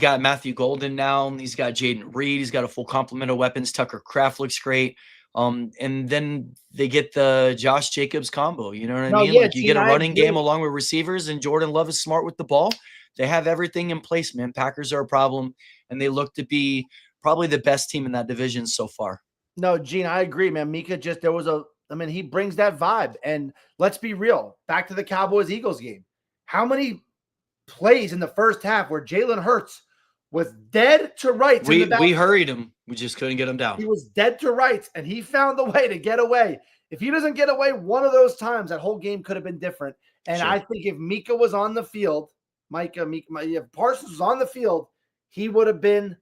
got Matthew Golden now. He's got Jaden Reed. He's got a full complement of weapons. Tucker Kraft looks great. And then they get the Josh Jacobs combo. You know what I mean? Yeah, you get a running game along with receivers, and Jordan Love is smart with the ball. They have everything in place, man. Packers are a problem, and they look to be probably the best team in that division so far. No, Gene, I agree, man. Micah he brings that vibe. And let's be real. Back to the Cowboys-Eagles game. How many plays in the first half where Jalen Hurts was dead to rights? We hurried him. We just couldn't get him down. He was dead to rights, and he found the way to get away. If he doesn't get away one of those times, that whole game could have been different. And Sure. I think if Micah was on the field, if Parsons was on the field, he would have been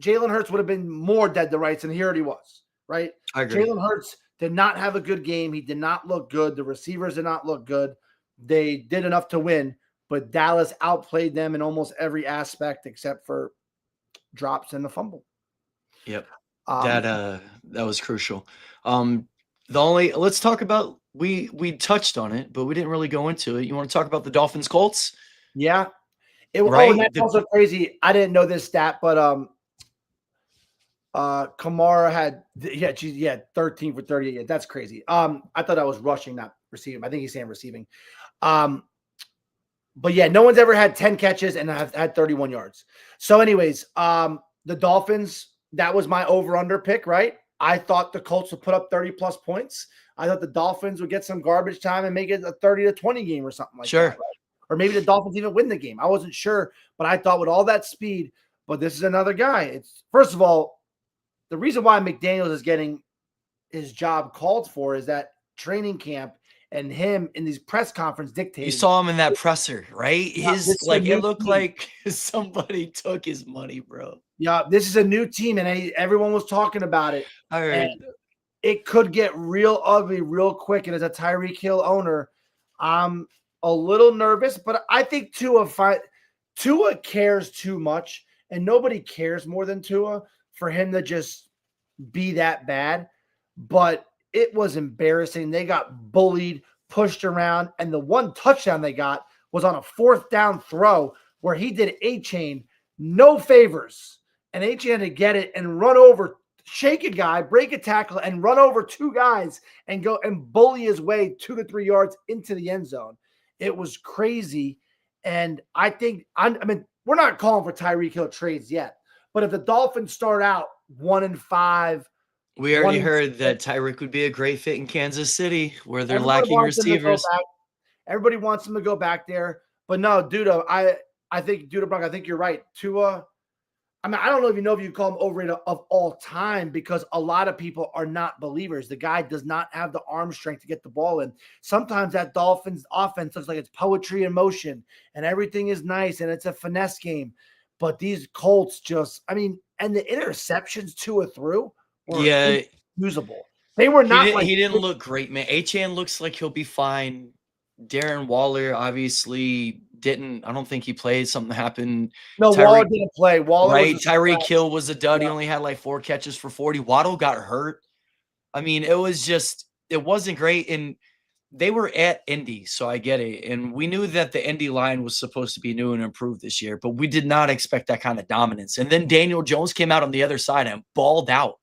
Jalen Hurts would have been more dead to rights, and he already was, right? I agree. Jalen Hurts did not have a good game. He did not look good. The receivers did not look good. They did enough to win, but Dallas outplayed them in almost every aspect except for drops and the fumble. Yep. That was crucial. Let's talk about we touched on it, but we didn't really go into it. You want to talk about the Dolphins Colts? Yeah. Right? And that's also crazy. I didn't know this stat, but Kamara had 13 for 38. Yeah, that's crazy. I thought that was rushing, not receiving. I think he's saying receiving. But yeah, no one's ever had 10 catches and have had 31 yards. So anyways, the Dolphins, that was my over-under pick, right? I thought the Colts would put up 30-plus points. I thought the Dolphins would get some garbage time and make it a 30-20 game or something like that. Right? Or maybe the Dolphins even win the game. I wasn't sure, but I thought with all that speed, but this is another guy. It's first of all, the reason why McDaniels is getting his job called for is that training camp and him in these press conference dictating. You saw him in that presser, right? Yeah, it looked like somebody took his money, bro. Yeah, this is a new team, and everyone was talking about it. I heard. It could get real ugly real quick. And as a Tyreek Hill owner, I'm a little nervous, but I think Tua cares too much, and nobody cares more than Tua for him to just be that bad. But it was embarrassing. They got bullied, pushed around, and the one touchdown they got was on a 4th down throw where he did A-chain, no favors, and A-chain had to get it and run over, shake a guy, break a tackle, and run over 2 guys and go and bully his way 2 to 3 yards into the end zone. It was crazy, and I think we're not calling for Tyreek Hill trades yet, but if the Dolphins start out 1-5, we already heard that Tyreek would be a great fit in Kansas City, where they're lacking receivers. Everybody wants him to go back there, but no, Duda, I think Brock, I think you're right. Tua, I don't know if you call him overrated of all time, because a lot of people are not believers. The guy does not have the arm strength to get the ball in. Sometimes that Dolphins offense looks like it's poetry in motion and everything is nice and it's a finesse game. But these Colts and the interceptions Tua threw were inexcusable. They were not he didn't look great, man. Achane looks like he'll be fine. Darren Waller obviously didn't. I don't think he played. Something happened. No, Waller didn't play. Tyreek Hill was a dud. He only had like 4 catches for 40. Waddle got hurt. It wasn't great. And they were at Indy, so I get it. And we knew that the Indy line was supposed to be new and improved this year, but we did not expect that kind of dominance. And then Daniel Jones came out on the other side and balled out.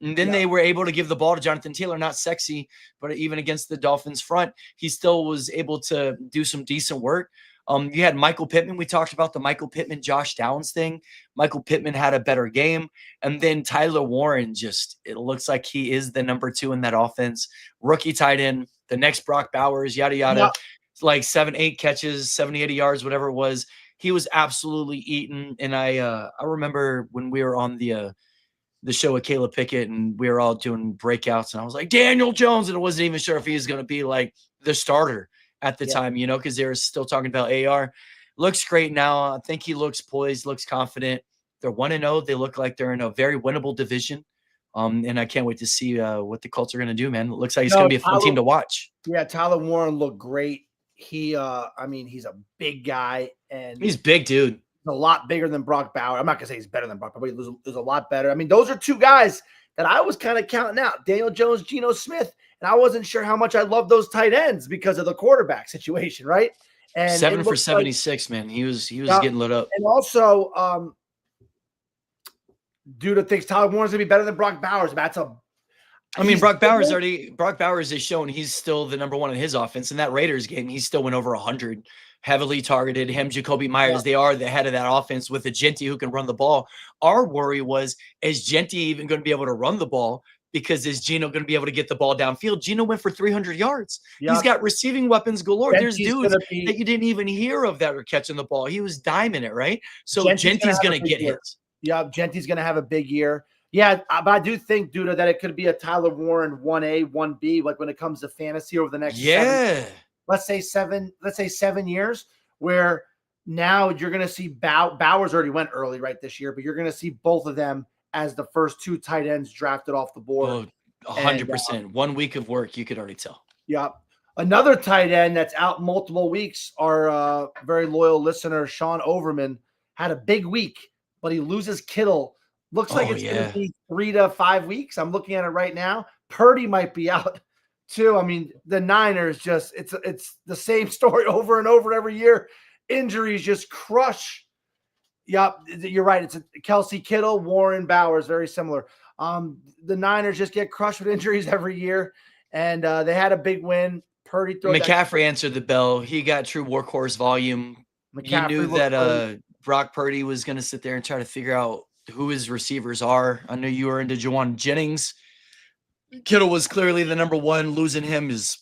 And then they were able to give the ball to Jonathan Taylor, not sexy, but even against the Dolphins front, he still was able to do some decent work. You had Michael Pittman. We talked about the Michael Pittman, Josh Downs thing. Michael Pittman had a better game. And then Tyler Warren it looks like he is the number 2 in that offense. Rookie tight end, the next Brock Bowers, yada, yada. Yeah. Like 7-8 catches, 70, 80 yards, whatever it was. He was absolutely eaten. And I remember when we were on the show with Caleb Pickett and we were all doing breakouts and I was like, Daniel Jones. And I wasn't even sure if he was going to be like the starter at the time, because they were still talking about AR. Looks great now. I think he looks poised, looks confident. They're 1-0. They look like they're in a very winnable division. And I can't wait to see what the Colts are going to do, man. It looks like he's going to be a fun team to watch. Yeah, Tyler Warren looked great. He's a big guy. And he's big, dude. A lot bigger than Brock Bowers. I'm not going to say he's better than Brock, but he's a lot better. Those are 2 guys that I was kind of counting out. Daniel Jones, Geno Smith. And I wasn't sure how much I love those tight ends because of the quarterback situation, right? And 7 for 76, man. He was getting lit up. And also, Duda thinks Tyler Warren's gonna be better than Brock Bowers. Brock Bowers has shown he's still the number 1 in his offense. In that Raiders game, he still went over 100. Heavily targeted him, Jacoby Myers. They are the head of that offense with a Genty who can run the ball. Our worry was, is Genty even going to be able to run the ball? Because is Geno going to be able to get the ball downfield? Geno went for 300 yards. Yep. He's got receiving weapons galore. There's dudes that you didn't even hear of that are catching the ball. He was diming it, right? So Genty's going to get hits. Yeah, Genty's going to have a big year. Yeah, but I do think, Duda, that it could be a Tyler Warren 1A, 1B, like when it comes to fantasy over the next let's say 7 years, where now you're going to see Bowers already went early right this year, but you're going to see both of them as the first 2 tight ends drafted off the board. 100%. 1 week of work, you could already tell. Yeah. Another tight end that's out multiple weeks, our very loyal listener, Sean Overman, had a big week, but he loses Kittle. Looks like it's going to be 3 to 5 weeks. I'm looking at it right now. Purdy might be out too. I mean, the Niners just it's the same story over and over every year. Injuries just crush. Yep, you're right. It's Kelsey, Kittle, Warren, Bowers, very similar. The Niners just get crushed with injuries every year, and they had a big win. Purdy McCaffrey answered the bell. He got true workhorse volume. You knew that Brock Purdy was going to sit there and try to figure out who his receivers are. I know you were into Juwan Jennings. Kittle was clearly the number one. Losing him is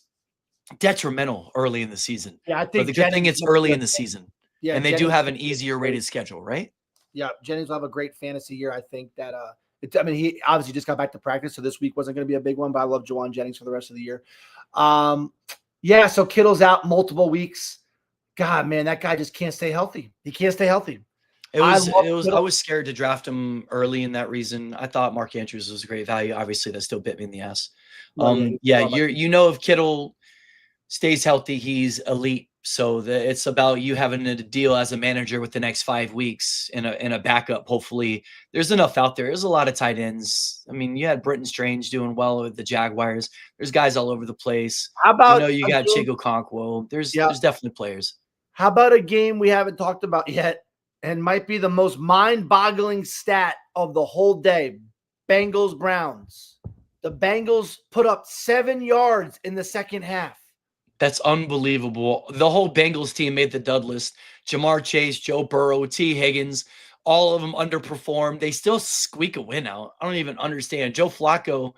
detrimental early in the season. Yeah, I think but the good thing it's early in the season. Yeah, and they do have an easier rated schedule, right? Yeah, Jennings will have a great fantasy year. I think that he obviously just got back to practice, so this week wasn't going to be a big one, but I love Juwan Jennings for the rest of the year. Yeah, so Kittle's out multiple weeks. God, man, that guy just can't stay healthy. He can't stay healthy. I was scared to draft him early in that reason. I thought Mark Andrews was a great value. Obviously, that still bit me in the ass. If Kittle stays healthy, he's elite. So it's about you having to deal as a manager with the next 5 weeks in a backup. Hopefully, there's enough out there. There's a lot of tight ends. I mean, you had Britton Strange doing well with the Jaguars. There's guys all over the place. How about you got Chigo Conquo? There's definitely players. How about a game we haven't talked about yet and might be the most mind-boggling stat of the whole day? Bengals Browns. The Bengals put up 7 yards in the second half. That's unbelievable. The whole Bengals team made the dud list. Jamar Chase, Joe Burrow, T. Higgins, all of them underperformed. They still squeak a win out. I don't even understand. Joe Flacco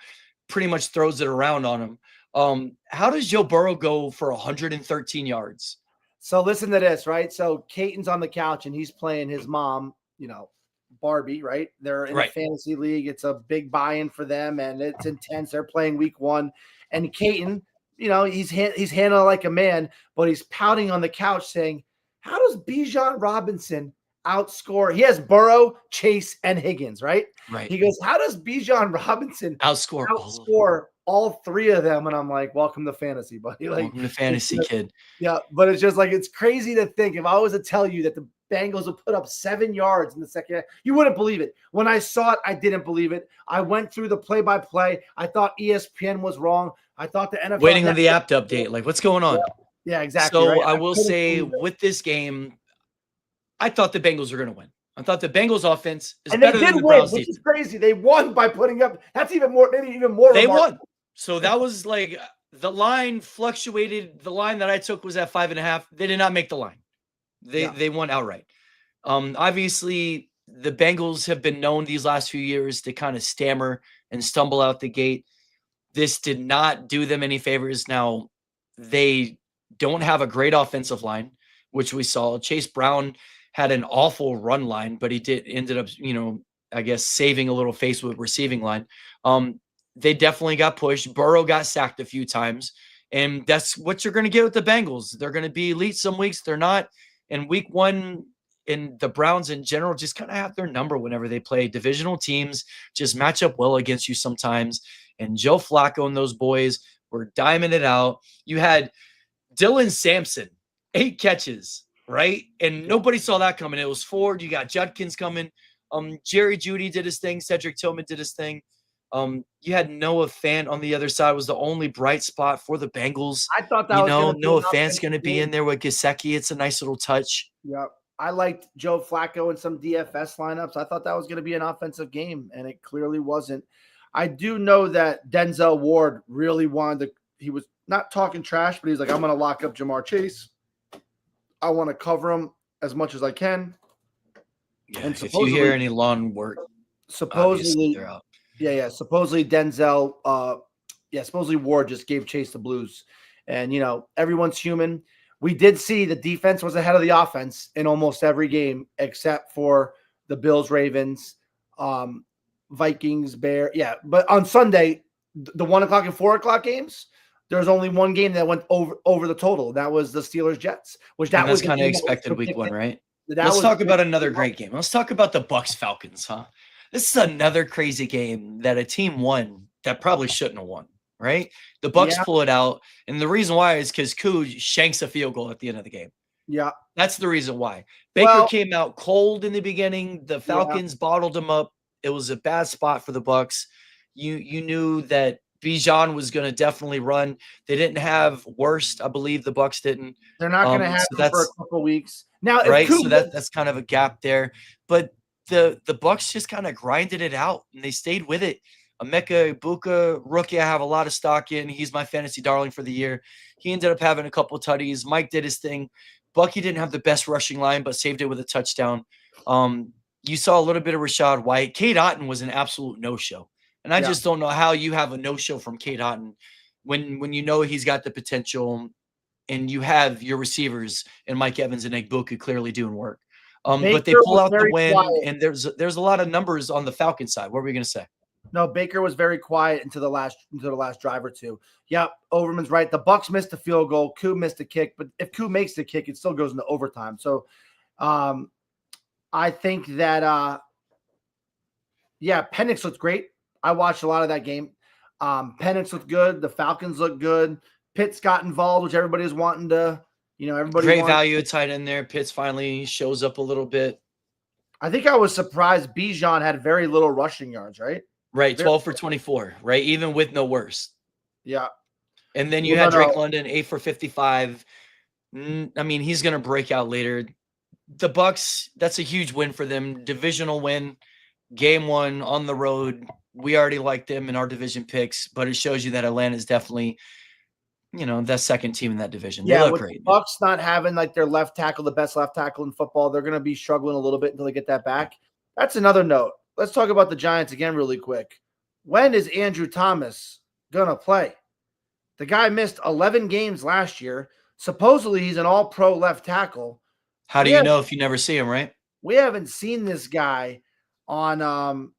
pretty much throws it around on him. How does Joe Burrow go for 113 yards? So listen to this, right? So Caton's on the couch and he's playing his mom, Barbie, right? They're in a fantasy league. It's a big buy-in for them, and it's intense. They're playing week 1. And Caton, he's handling like a man, but he's pouting on the couch saying, how does Bijan Robinson outscore? He has Burrow, Chase, and Higgins, right? Right. He goes, how does Bijan Robinson outscore all 3 of them? And I'm like, welcome to fantasy, buddy. Welcome to fantasy, kid. Yeah, but it's just like, it's crazy to think. If I was to tell you that the Bengals would put up 7 yards in the second half, you wouldn't believe it. When I saw it, I didn't believe it. I went through the play-by-play. I thought ESPN was wrong. I thought the NFL waiting on the app to update. Like, what's going on? Yeah, exactly. So I will say with this game, I thought the Bengals were going to win. I thought the Bengals offense is better than the Browns defense. Which is crazy. They won by putting up. That's even more. Maybe even more. They won. So that was like the line fluctuated. The line that I took was at 5.5. They did not make the line. They won outright. Obviously, the Bengals have been known these last few years to kind of stammer and stumble out the gate. This did not do them any favors. Now, they don't have a great offensive line, which we saw. Chase Brown had an awful run line, but he ended up, I guess, saving a little face with receiving line. They definitely got pushed. Burrow got sacked a few times, and that's what you're going to get with the Bengals. They're going to be elite some weeks. They're not. In week 1, and the Browns in general just kind of have their number whenever they play. Divisional teams just match up well against you sometimes. And Joe Flacco and those boys were diming it out. You had Dylan Sampson, 8 catches, right? And nobody saw that coming. It was Ford. You got Judkins coming. Jerry Jeudy did his thing. Cedric Tillman did his thing. You had Noah Fant on the other side, was the only bright spot for the Bengals. I thought that Noah Fant's going to be in there with Gesicki. It's a nice little touch. Yeah. I liked Joe Flacco in some DFS lineups. I thought that was going to be an offensive game, and it clearly wasn't. I do know that Denzel Ward really he was not talking trash, but he's like, I'm going to lock up Jamar Chase. I want to cover him as much as I can. Yeah, and if you hear any lawn work, supposedly they're out. Yeah. Supposedly Denzel, supposedly Ward just gave Chase the blues. And, everyone's human. We did see the defense was ahead of the offense in almost every game except for the Bills-Ravens. Vikings, Bear. Yeah, but on Sunday, the 1 o'clock and 4 o'clock games, there's only one game that went over the total. That was the Steelers Jets, which And that that's was the kind of game that was expected week 1, predicted. right? That Let's was talk about another great game. Let's talk about the Bucks Falcons, huh? This is another crazy game that a team won that probably shouldn't have won, right? The Bucks Yeah. pull it out, and the reason why is because Koo shanks a field goal at the end of the game. Yeah. That's the reason why. Baker came out cold in the beginning. The Falcons bottled him up. It was a bad spot for the Bucks. You knew that Bijan was going to definitely run. They didn't have Worst. I believe the Bucks didn't. They're not going to have him for a couple weeks. Now, right. So that's kind of a gap there. But the Bucks just kind of grinded it out and they stayed with it. Micah, Buka, rookie, I have a lot of stock in. He's my fantasy darling for the year. He ended up having a couple of tutties. Mike did his thing. Bucky didn't have the best rushing line, but saved it with a touchdown. You saw a little bit of Rashad White. Cade Otton was an absolute no-show. And I just don't know how you have a no-show from Cade Otton when you know he's got the potential and you have your receivers and Mike Evans and Egbuka clearly doing work. But they pull out the win, and there's a lot of numbers on the Falcons side. What were we going to say? No, Baker was very quiet into the last drive or two. Yep, Overman's right. The Bucks missed the field goal. Koo missed a kick, but if Koo makes the kick, it still goes into overtime. So, I think that Penix looked great. I watched a lot of that game. Penix looked good. The Falcons looked good. Pitts got involved, which everybody was wanting to. Everybody great value tight end there. Pitts finally shows up a little bit. I think I was surprised. Bijan had very little rushing yards, right? Right, 12 for 24, right? Even with no Worst. Yeah. And then you had Drake London, 8 for 55. I mean, he's going to break out later. The Bucks, that's a huge win for them. Divisional win, game 1 on the road. We already like them in our division picks, but it shows you that Atlanta is definitely, the second team in that division. They look great. The Bucks not having like their left tackle, the best left tackle in football, they're going to be struggling a little bit until they get that back. That's another note. Let's talk about the Giants again really quick. When is Andrew Thomas going to play? The guy missed 11 games last year. Supposedly, he's an all-pro left tackle. How do you know if you never see him, right? We haven't seen this guy on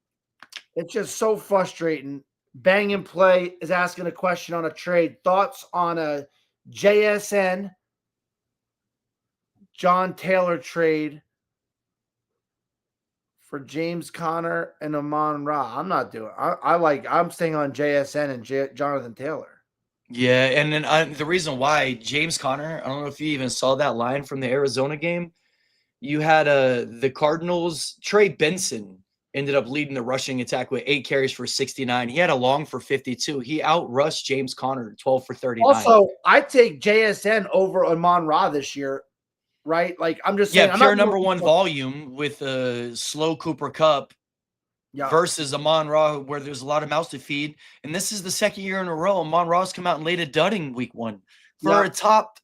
it's just so frustrating. Bang and Play is asking a question on a trade. Thoughts on a JSN John Taylor trade for James Conner and Amon-Ra? I'm not doing. I'm staying on JSN and Jonathan Taylor. Yeah, and then the reason why James Conner, I don't know if you even saw that line from the Arizona game. You had the Cardinals. Trey Benson ended up leading the rushing attack with 8 carries for 69. He had a long for 52. He outrushed James Conner 12 for 39. Also, I take JSN over Amon-Ra this year. Right? Like, I'm just saying. Pure number 1 volume with a slow Cooper Kupp versus Amon-Ra, where there's a lot of mouths to feed. And this is the second year in a row Amon-Ra's come out and laid a dudding week 1. For a top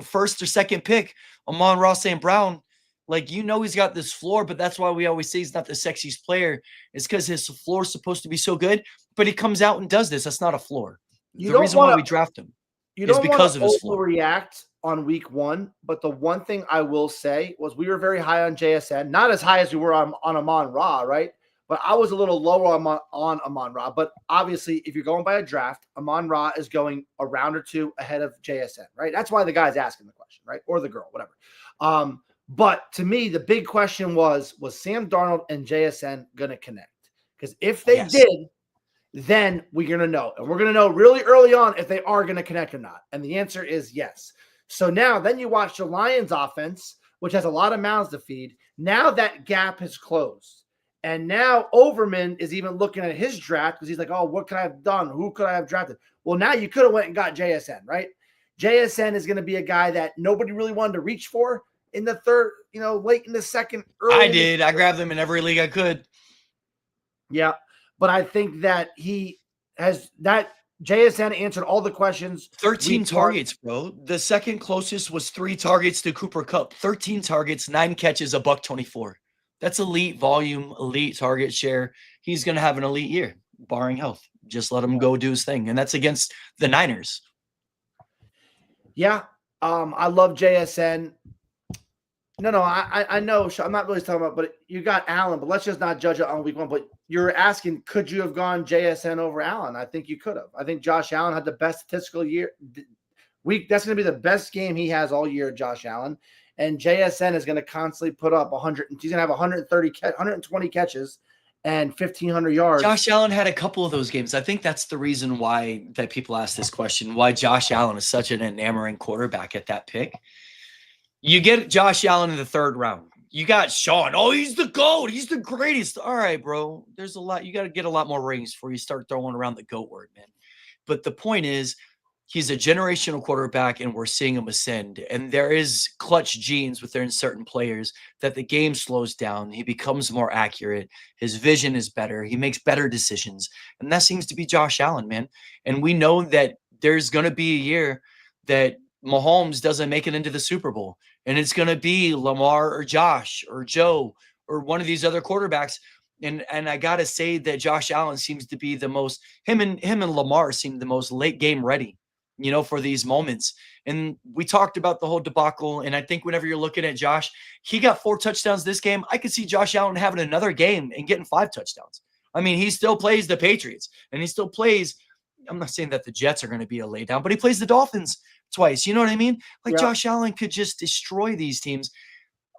first or second pick, Amon-Ra St. Brown, he's got this floor, but that's why we always say he's not the sexiest player. It's because his floor is supposed to be so good, but he comes out and does this. That's not a floor. The reason why we draft him is because of his floor. Overreact on week 1, but the one thing I will say was we were very high on JSN, not as high as we were on Amon-Ra, right? But I was a little lower on Amon-Ra. But obviously, if you're going by a draft, Amon-Ra is going a round or 2 ahead of JSN, right? That's why the guy's asking the question, right? Or the girl, whatever. But to me, the big question was Sam Darnold and JSN going to connect? Because if they did, then we're going to know. And we're going to know really early on if they are going to connect or not. And the answer is yes. So now then you watch the Lions offense, which has a lot of mouths to feed. Now that gap has closed. And now Overman is even looking at his draft because he's like, oh, what could I have done? Who could I have drafted? Well, now you could have went and got JSN, right? JSN is going to be a guy that nobody really wanted to reach for in the third, late in the second. I did. I grabbed him in every league I could. Yeah. But I think that he has that JSN answered all the questions. 13 targets, bro. The second closest was 3 targets to Cooper Kupp. 13 targets, 9 catches, $124. That's elite volume, elite target share. He's going to have an elite year, barring health. Just let him go do his thing. And that's against the Niners. Yeah. I love JSN. No, I know. I'm not really talking about, but you got Allen. But let's just not judge it on week one. But you're asking, could you have gone JSN over Allen? I think you could have. I think Josh Allen had the best statistical week. That's going to be the best game he has all year, Josh Allen. And JSN is going to constantly put up 100. He's going to have 120 catches and 1,500 yards. Josh Allen had a couple of those games. I think that's the reason why that people ask this question, why Josh Allen is such an enamoring quarterback at that pick. You get Josh Allen in the third round. You got Sean. Oh, he's the GOAT. He's the greatest. All right, bro. There's a lot. You got to get a lot more rings before you start throwing around the GOAT word, man. But the point is, he's a generational quarterback, and we're seeing him ascend. And there is clutch genes within certain players that the game slows down. He becomes more accurate. His vision is better. He makes better decisions. And that seems to be Josh Allen, man. And we know that there's going to be a year that Mahomes doesn't make it into the Super Bowl. And it's going to be Lamar or Josh or Joe or one of these other quarterbacks. And I got to say that Josh Allen seems to be the most, him and Lamar seem the most late game ready, for these moments. And we talked about the whole debacle. And I think whenever you're looking at Josh, he got 4 touchdowns this game. I could see Josh Allen having another game and getting 5 touchdowns. I mean, he still plays the Patriots and he still plays. I'm not saying that the Jets are going to be a lay down, but he plays the Dolphins twice. You know what I mean? Like, yeah. Josh Allen could just destroy these teams.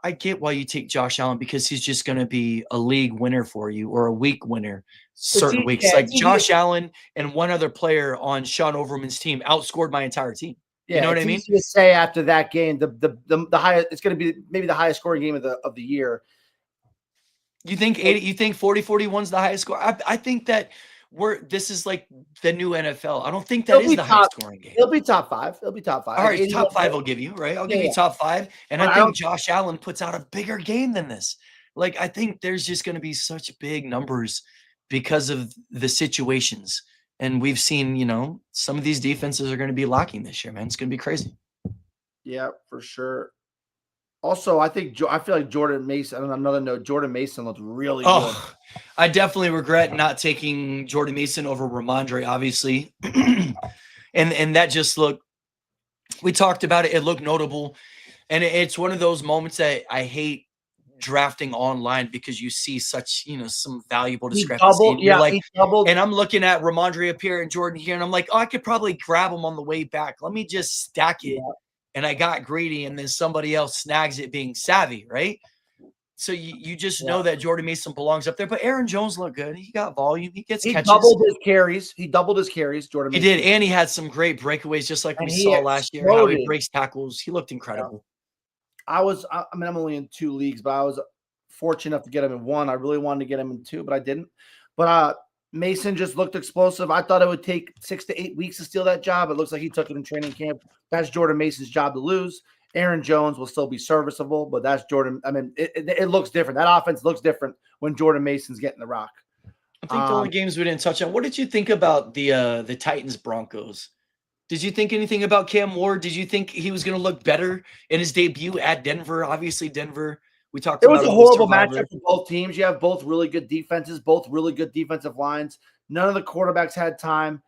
I get why you take Josh Allen because he's just going to be a league winner for you or a week winner certain weeks. Like Josh Allen and one other player on Sean Overman's team outscored my entire team. Yeah, you know what I mean? Easy to say after that game, the highest, it's going to be maybe the highest scoring game of the year. You think 80? You think 40-41's the highest score? I think that this is like the new NFL. I don't think that is the highest scoring game. It'll be top 5. It'll be top 5. All right, top 5 I'll give you, right? I'll give you top 5. And I think Josh Allen puts out a bigger game than this. Like, I think there's just going to be such big numbers because of the situations. And we've seen, some of these defenses are going to be lacking this year, man. It's going to be crazy. Yeah, for sure. Also, I feel like Jordan Mason, on another note, Jordan Mason looked really good. I definitely regret not taking Jordan Mason over Ramondre, obviously. and that just looked, we talked about it. It looked notable. And it's one of those moments that I hate drafting online because you see such, some valuable discrepancy. And I'm looking at Ramondre up here and Jordan here, and I'm like, I could probably grab him on the way back. Let me just stack it. Yeah. And I got greedy, and then somebody else snags it being savvy, right? So you just know that Jordan Mason belongs up there. But Aaron Jones looked good. He got volume. He gets catches. He doubled his carries, Jordan Mason. He did, and he had some great breakaways, just like we saw last year, how he breaks tackles. He looked incredible. Yeah. I'm only in 2 leagues, but I was fortunate enough to get him in 1. I really wanted to get him in 2, but I didn't. But Mason just looked explosive. I thought it would take 6 to 8 weeks to steal that job. It looks like he took it in training camp. That's Jordan Mason's job to lose. Aaron Jones will still be serviceable, but that's Jordan. I mean, it looks different. That offense looks different when Jordan Mason's getting the rock. I think the only games we didn't touch on. What did you think about the Titans Broncos? Did you think anything about Cam Ward? Did you think he was going to look better in his debut at Denver? Obviously, Denver. We talked about it. It was a horrible matchup for both teams. You have both really good defenses, both really good defensive lines. None of the quarterbacks had time.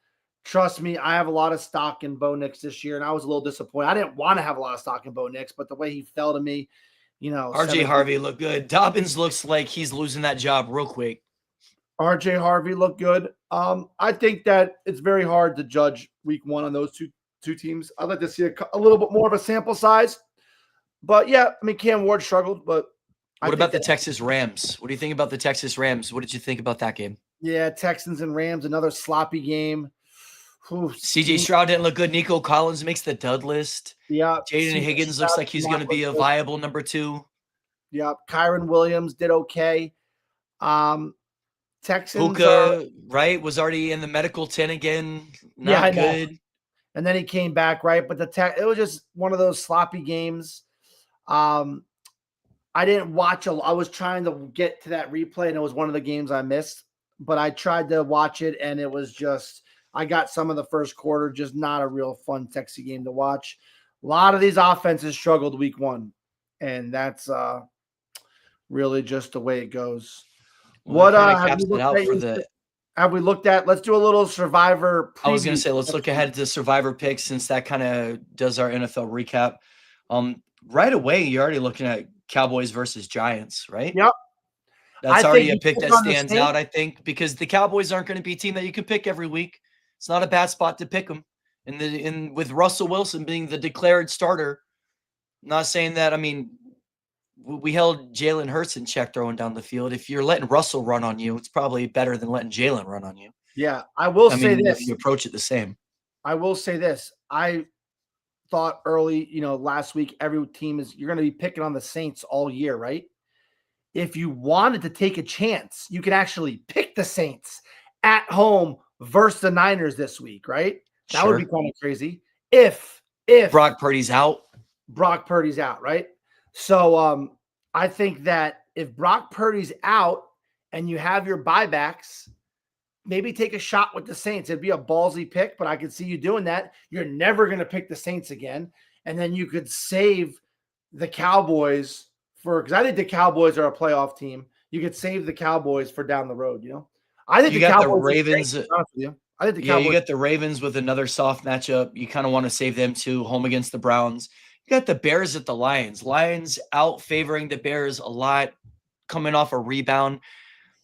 Trust me, I have a lot of stock in Bo Nix this year, and I was a little disappointed. I didn't want to have a lot of stock in Bo Nix, but the way he fell to me, RJ Harvey looked good. Dobbins looks like he's losing that job real quick. RJ Harvey looked good. I think that it's very hard to judge week 1 on those two teams. I'd like to see a little bit more of a sample size. But, yeah, I mean, Cam Ward struggled, but what about the Texas Rams? What do you think about the Texas Rams? What did you think about that game? Yeah, Texans and Rams, another sloppy game. CJ Stroud didn't look good. Nico Collins makes the dud list. Yeah. Jaden Higgins looks like he's going to be a viable number 2. Yeah. Kyron Williams did okay. Texans. Puka, right, was already in the medical tent again. Not good. And then he came back, right? But it was just one of those sloppy games. I didn't watch I was trying to get to that replay, and it was one of the games I missed. But I tried to watch it, and it was just I got some of the first quarter, just not a real fun, sexy game to watch. A lot of these offenses struggled week 1, and that's really just the way it goes. Well, have we looked at? Let's do a little Survivor preview. I was going to say, let's look ahead to Survivor picks since that kind of does our NFL recap. Right away, you're already looking at Cowboys versus Giants, right? Yep. That's I already think a you pick pick that on the stands Saints. out, I think, because the Cowboys aren't going to be a team that you can pick every week. It's not a bad spot to pick them. And with Russell Wilson being the declared starter, not saying that, I mean, we held Jalen Hurts in check throwing down the field. If you're letting Russell run on you, it's probably better than letting Jalen run on you. Yeah, I will I say mean, if this. you approach it the same. I will say this. I thought early, last week, every team you're going to be picking on the Saints all year, right? If you wanted to take a chance, you can actually pick the Saints at home versus the Niners this week, right? That would be Sure. kind of crazy. If Brock Purdy's out. Brock Purdy's out, right? So I think that if Brock Purdy's out and you have your buybacks, maybe take a shot with the Saints. It'd be a ballsy pick, but I could see you doing that. You're never going to pick the Saints again. And then you could save the Cowboys because I think the Cowboys are a playoff team. You could save the Cowboys for down the road, I think You the got the Cowboys Ravens. are great, to be honest with you. I think the Yeah, Cowboys. you got the Ravens with another soft matchup. You kind of want to save them too, home against the Browns. You got the Bears at the Lions. Lions out favoring the Bears a lot, coming off a rebound.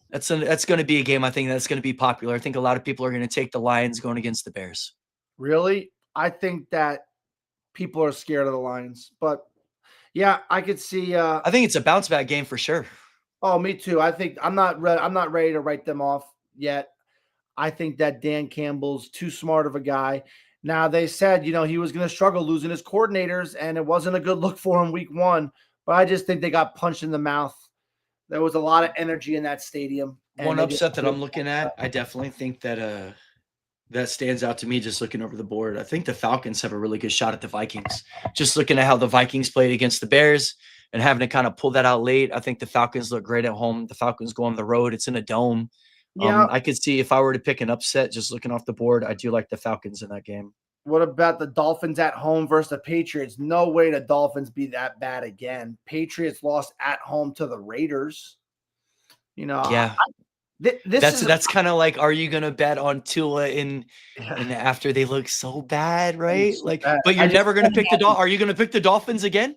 That's going to be a game I think that's going to be popular. I think a lot of people are going to take the Lions going against the Bears. Really? I think that people are scared of the Lions. But yeah, I could see I think it's a bounce back game for sure. Oh, me too. I think I'm not ready to write them off yet. I think that Dan Campbell's too smart of a guy. Now they said, he was going to struggle losing his coordinators, and it wasn't a good look for him week 1. But I just think they got punched in the mouth. There was a lot of energy in that stadium. One upset that I'm looking at, I definitely think that that stands out to me just looking over the board. I think the Falcons have a really good shot at the Vikings. Just looking at how the Vikings played against the Bears and having to kind of pull that out late. I think the Falcons look great at home. The Falcons go on the road. It's in a dome. Yeah. I could see if I were to pick an upset, just looking off the board, I do like the Falcons in that game. What about the Dolphins at home versus the Patriots? No way the Dolphins be that bad again. Patriots lost at home to the Raiders. Yeah. That's kind of like, are you gonna bet on Tua in after they look so bad, right? Like, but you're never gonna pick Are you gonna pick the Dolphins again?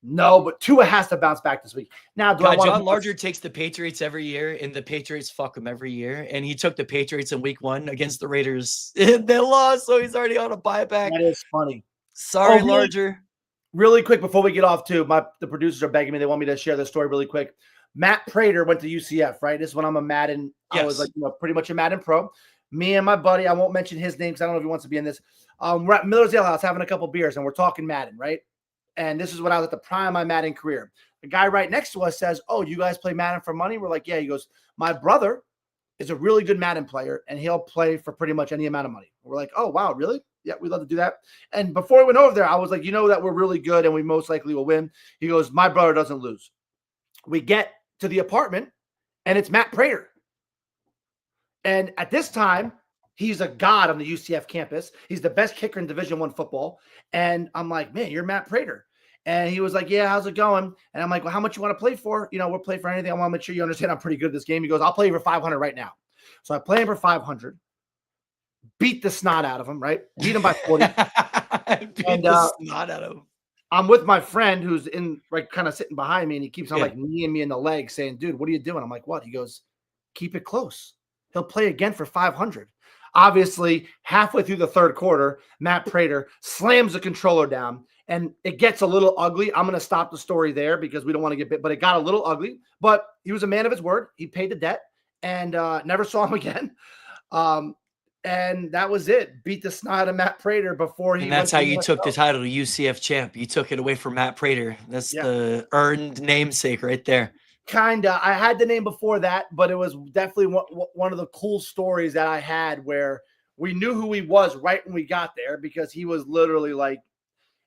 No, but Tua has to bounce back this week. Now, John Larger takes the Patriots every year, and the Patriots fuck him every year. And he took the Patriots in week 1 against the Raiders. They lost, so he's already on a buyback. That is funny. Sorry, Larger. Really quick before we get off, too, the producers are begging me. They want me to share this story really quick. Matt Prater went to UCF, right? This is when I'm a Madden. Yes. I was like, pretty much a Madden pro. Me and my buddy, I won't mention his name because I don't know if he wants to be in this. We're at Miller's Ale House having a couple beers, and we're talking Madden, right? And this is when I was at the prime of my Madden career. The guy right next to us says, "Oh, you guys play Madden for money?" We're like, "Yeah." He goes, "My brother is a really good Madden player, and he'll play for pretty much any amount of money." We're like, "Oh, wow, really? Yeah, we'd love to do that." And before we went over there, I was like, that we're really good and we most likely will win. He goes, "My brother doesn't lose." We get to the apartment, and it's Matt Prater. And at this time, he's a god on the UCF campus. He's the best kicker in Division I football. And I'm like, "Man, you're Matt Prater." And he was like, "Yeah, how's it going?" And I'm like, "Well, how much you want to play for?" We'll play for anything. I want to make sure you understand I'm pretty good at this game. He goes, "I'll play you for 500 right now." So I play him for 500, beat the snot out of him, right? Beat him by 40. Beat the snot out of him. I'm with my friend who's kind of sitting behind me, and he keeps on kneeing me in the leg saying, "Dude, what are you doing?" I'm like, "What?" He goes, "Keep it close. He'll play again for 500. Obviously, halfway through the third quarter, Matt Prater slams the controller down, and it gets a little ugly. I'm going to stop the story there because we don't want to get bit, but it got a little ugly. But he was a man of his word. He paid the debt and never saw him again. And that was it. Beat the snot out of Matt Prater before he. And that's how you took the title to UCF champ. You took it away from Matt Prater. That's the earned namesake right there. Kinda. I had the name before that, but it was definitely one of the cool stories that I had where we knew who he was right when we got there because he was literally like,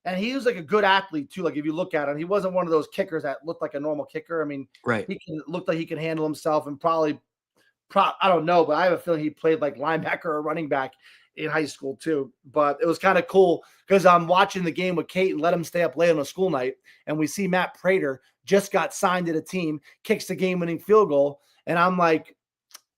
and he was like a good athlete too. Like if you look at him, he wasn't one of those kickers that looked like a normal kicker. I mean, he looked like he could handle himself and probably I don't know, but I have a feeling he played like linebacker or running back in high school too. But it was kind of cool because I'm watching the game with Kate and let him stay up late on a school night. And we see Matt Prater just got signed to the team, kicks the game-winning field goal. And I'm like,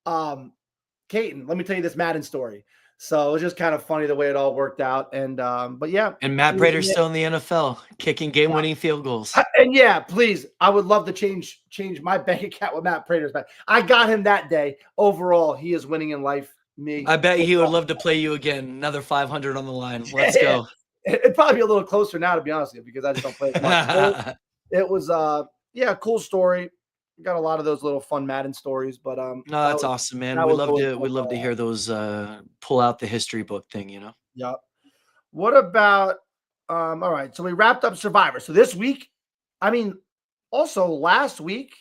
Caton, let me tell you this Madden story. So it was just kind of funny the way it all worked out. And but yeah. And Matt Prater's still in the NFL, kicking game-winning field goals. And yeah, please, I would love to change my bank account with Matt Prater's back. I got him that day. Overall, he is winning in life. Me. I bet he would love to play you again. Another 500 on the line. Let's go. It'd probably be a little closer now, to be honest with you, because I just don't play as much. It was cool story. Got a lot of those little fun Madden stories, but no, that's awesome, man. We love to hear those pull out the history book thing, you know. Yep. What about all right, so we wrapped up Survivor. So this week, I mean, also last week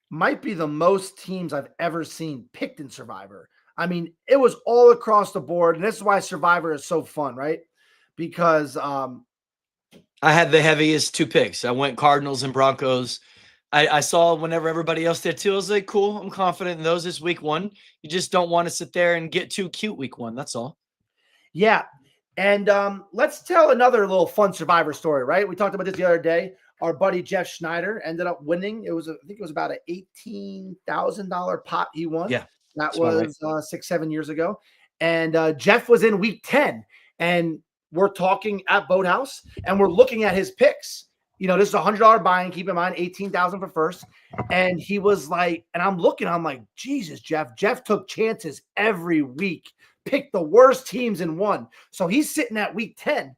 might be the most teams I've ever seen picked in Survivor. I mean, it was all across the board, and this is why Survivor is so fun, right? Because I had the heaviest 2 picks. I went Cardinals and Broncos. I saw whenever everybody else did too. I was like, cool, I'm confident in those. This week 1. You just don't want to sit there and get too cute week 1. That's all. Yeah. And let's tell another little fun Survivor story, right? We talked about this the other day. Our buddy Jeff Schneider ended up winning. I think it was about an $18,000 pot he won. Yeah. That was 6-7 years ago. And Jeff was in week 10. And we're talking at Boathouse, and we're looking at his picks. You know, this is a $100 buy-in. Keep in mind, $18,000 for first. And he was like, and I'm like, Jesus, Jeff. Jeff took chances every week, picked the worst teams and won. So he's sitting at week 10.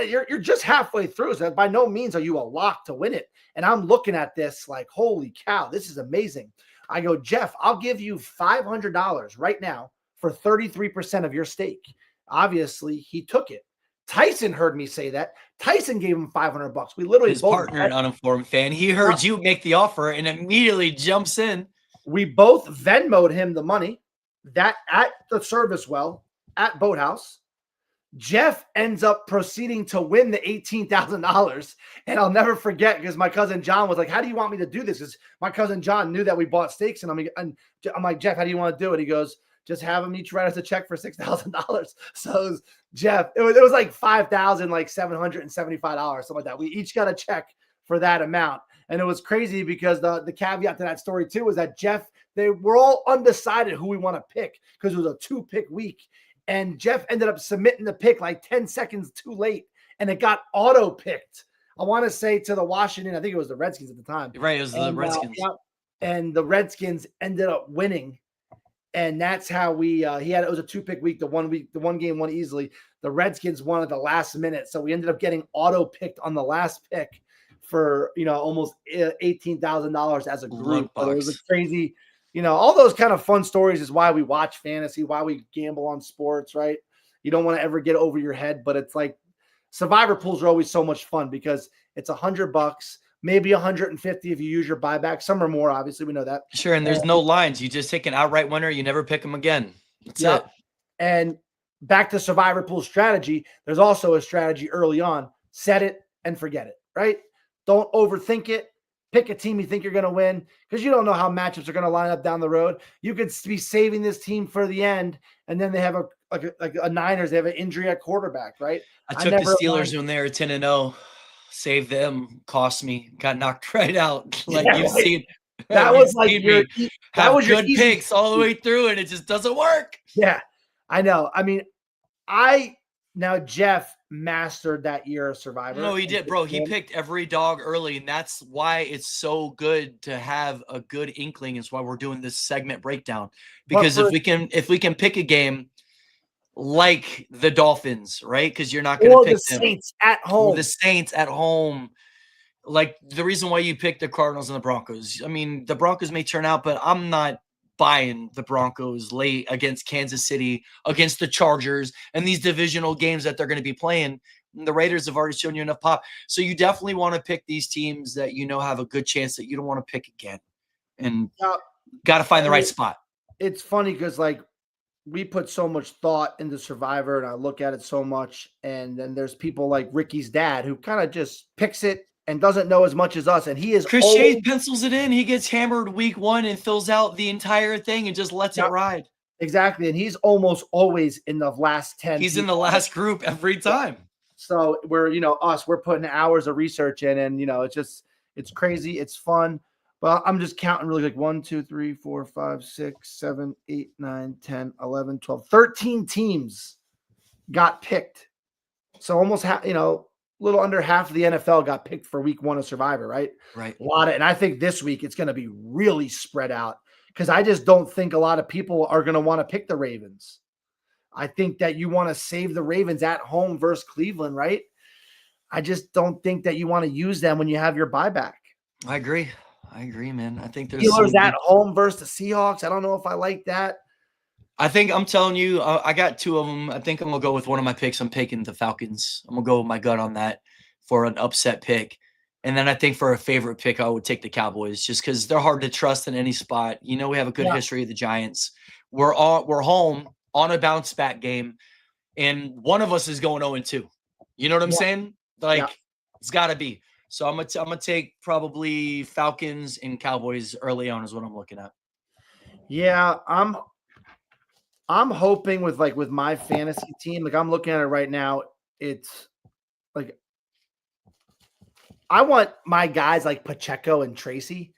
You're just halfway through. So by no means are you a lock to win it. And I'm looking at this like, holy cow, this is amazing. I go, Jeff, I'll give you $500 right now for 33% of your stake. Obviously, he took it. Tyson heard me say that. Tyson gave him $500. We literally his partner, an uninformed fan. He heard you make the offer and immediately jumps in. We both Venmo'd him the money that at the service well at Boathouse. Jeff ends up proceeding to win the $18,000. And I'll never forget because my cousin John was like, how do you want me to do this? Because my cousin John knew that we bought stakes. And I'm like, Jeff, how do you want to do it? He goes, just have them each write us a check for $6,000. So it was, Jeff, it was like $5,775, something like that. We each got a check for that amount. And it was crazy because the caveat to that story too was that Jeff, they were all undecided who we want to pick because it was a 2-pick week. And Jeff ended up submitting the pick like 10 seconds too late, and it got auto-picked. I want to say to the Washington, I think it was the Redskins at the time. Right, it was the Redskins. And the Redskins ended up winning. And that's how it was a 2-pick week. The one game won easily. The Redskins won at the last minute. So we ended up getting auto-picked on the last pick for, almost $18,000 as a group. But it was a crazy, all those kind of fun stories is why we watch fantasy, why we gamble on sports, right? You don't want to ever get over your head, but it's like Survivor pools are always so much fun because it's $100, maybe 150 if you use your buyback. Some are more, obviously, we know that. Sure, and there's no lines. You just take an outright winner. You never pick them again. That's it. And back to Survivor pool strategy, there's also a strategy early on. Set it and forget it, right? Don't overthink it. Pick a team you think you're going to win because you don't know how matchups are going to line up down the road. You could be saving this team for the end, and then they have a Niners. They have an injury at quarterback, right? I took the Steelers when they were 10-0. Saved them, cost me, got knocked right out. You've seen. That was like that was good picks all the way through, and it just doesn't work. Yeah, I know. I mean, now Jeff mastered that year of Survivor. No, he did, bro. He picked every dog early, and that's why it's so good to have a good inkling. Is why we're doing this segment breakdown because if we can pick a game like the Dolphins, right? Because you're not going to pick the Saints at home. The Saints at home. Like the reason why you picked the Cardinals and the Broncos. I mean, the Broncos may turn out, but I'm not buying the Broncos late against Kansas City, against the Chargers, and these divisional games that they're going to be playing. The Raiders have already shown you enough pop. So you definitely want to pick these teams that have a good chance that you don't want to pick again. And got to find the right spot. It's funny because we put so much thought into Survivor, and I look at it so much. And then there's people like Ricky's dad who kind of just picks it and doesn't know as much as us. And he is Chris Shea pencils it in. He gets hammered week 1 and fills out the entire thing and just lets it ride. Exactly. And he's almost always in the last 10. He's in the last group every time. So we're putting hours of research in, and it's crazy. It's fun. Well, I'm just counting really quick. 1, 2, 3, 4, 5, 6, 7, 8, 9, 10, 11, 12, 13 teams got picked. So almost half, a little under half of the NFL got picked for week 1 of Survivor, right? Right. And I think this week it's going to be really spread out because I just don't think a lot of people are going to want to pick the Ravens. I think that you want to save the Ravens at home versus Cleveland, right? I just don't think that you want to use them when you have your buyback. I agree, man. I think there's Steelers at home versus the Seahawks. I don't know if I like that. I think I'm telling you, I got 2 of them. I think I'm gonna go with one of my picks. I'm picking the Falcons. I'm gonna go with my gut on that for an upset pick. And then I think for a favorite pick, I would take the Cowboys just because they're hard to trust in any spot. We have a good history of the Giants. We're home on a bounce back game, and one of us is going 0-2. You know what I'm saying? It's got to be. So I'm gonna take probably Falcons and Cowboys early on is what I'm looking at. Yeah, I'm hoping with my fantasy team, I'm looking at it right now. It's like I want my guys like Pacheco and Tracy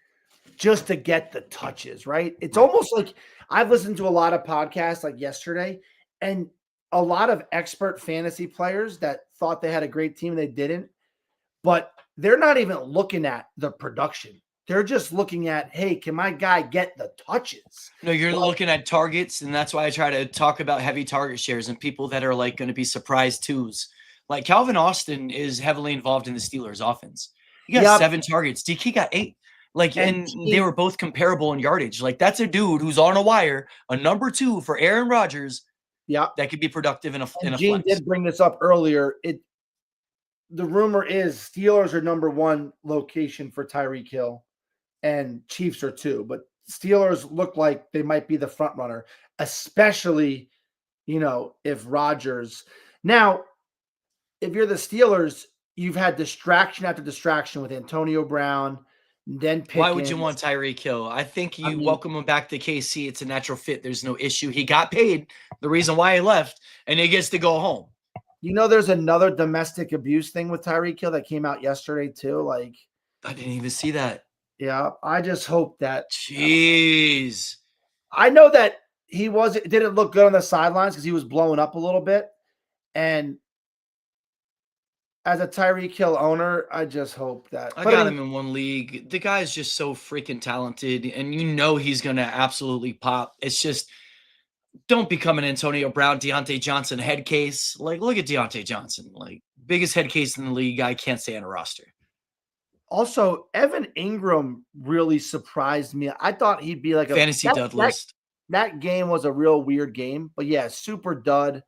just to get the touches, right? It's almost like I've listened to a lot of podcasts like yesterday, and a lot of expert fantasy players that thought they had a great team and they didn't, but they're not even looking at the production. They're just looking at, hey, can my guy get the touches? No, you're looking at targets, and that's why I try to talk about heavy target shares and people that are like going to be surprise twos. Like Calvin Austin is heavily involved in the Steelers offense. He got 7 targets. DK got 8. And they were both comparable in yardage. That's a dude who's on a wire, a number 2 for Aaron Rodgers. Yeah, that could be productive in a Gene flex. Did bring this up earlier. The rumor is Steelers are number 1 location for Tyreek Hill, and Chiefs are 2. But Steelers look like they might be the front runner, especially if Rodgers. Now, if you're the Steelers, you've had distraction after distraction with Antonio Brown, then Pickens. Why would you want Tyreek Hill? I think you welcome him back to KC. It's a natural fit. There's no issue. He got paid. The reason why he left, and he gets to go home. There's another domestic abuse thing with Tyreek Hill that came out yesterday too. I didn't even see that. Yeah, I just hope that. Jeez. I know that it didn't look good on the sidelines because he was blowing up a little bit, and as a Tyreek Hill owner, I just hope that. I got him in one league. The guy's just so freaking talented, and he's going to absolutely pop. It's just, don't become an Antonio Brown, Deontay Johnson head case. Look at Deontay Johnson. Biggest head case in the league. I can't stay on a roster. Also, Evan Ingram really surprised me. I thought he'd be like a fantasy dud list. That game was a real weird game, but yeah, super dud.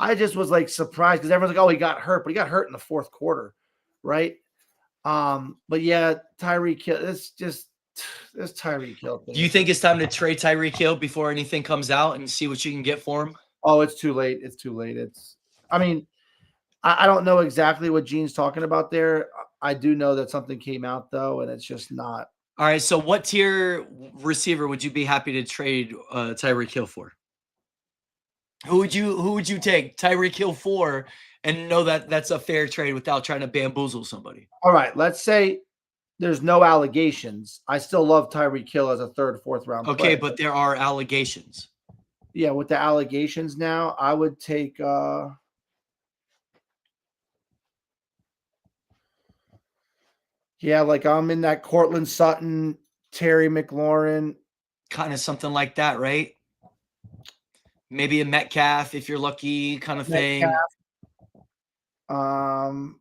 I just was surprised because everyone's like, oh, he got hurt, but he got hurt in the 4th quarter, right? But yeah, Tyreek Hill, it's Tyreek Hill thing. Do you think it's time to trade Tyreek Hill before anything comes out and see what you can get for him? Oh, it's too late. I don't know exactly what Gene's talking about there. I do know that something came out though, and it's just not. All right. So what tier receiver would you be happy to trade Tyreek Hill for? Who would you take Tyreek Hill for and know that that's a fair trade without trying to bamboozle somebody? All right. Let's say there's no allegations. I still love Tyreek Hill as a 3rd, 4th round player. But there are allegations. Yeah, with the allegations now, I would take I'm in that Cortland Sutton, Terry McLaurin. Kind of something like that, right? Maybe a Metcalf if you're lucky, kind of thing.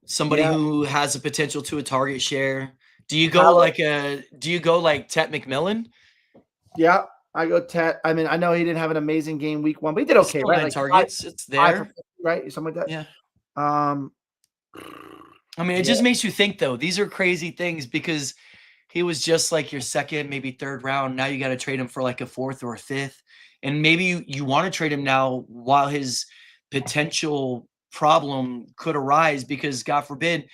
Somebody who has a potential to a target share. Do you go like Tet McMillan? Yeah, I go Tet. I know he didn't have an amazing game week 1, but he did okay, right? Targets, it's there, right? Something like that. Yeah. It just makes you think though. These are crazy things because he was just like your 2nd, maybe 3rd round. Now you got to trade him for a 4th or a 5th. And maybe you want to trade him now while his potential problem could arise because God forbid.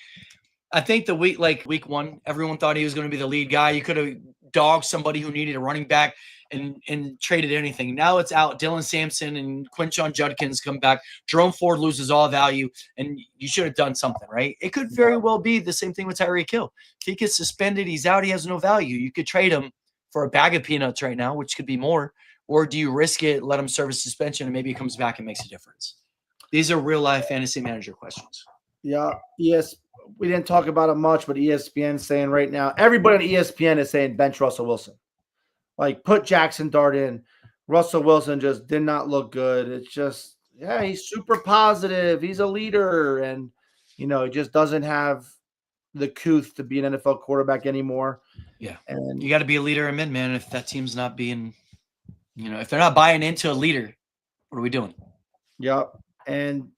I think the week 1, everyone thought he was going to be the lead guy. You could have dog somebody who needed a running back and traded anything. Now it's out. Dylan Sampson and Quinshon Judkins come back. Jerome Ford loses all value, and you should have done something, right? It could very well be the same thing with Tyreek Hill. If he gets suspended, he's out. He has no value. You could trade him for a bag of peanuts right now, which could be more. Or do you risk it, let him serve a suspension, and maybe he comes back and makes a difference? These are real-life fantasy manager questions. Yeah, yes. We didn't talk about it much, but ESPN saying right now, everybody on ESPN is saying bench Russell Wilson. Like, put Jackson Dart in. Russell Wilson just did not look good. It's just, yeah, he's super positive. He's a leader. And, he just doesn't have the couth to be an NFL quarterback anymore. Yeah. And you got to be a leader in mid, man. If that team's not being, if they're not buying into a leader, what are we doing? Yep. And,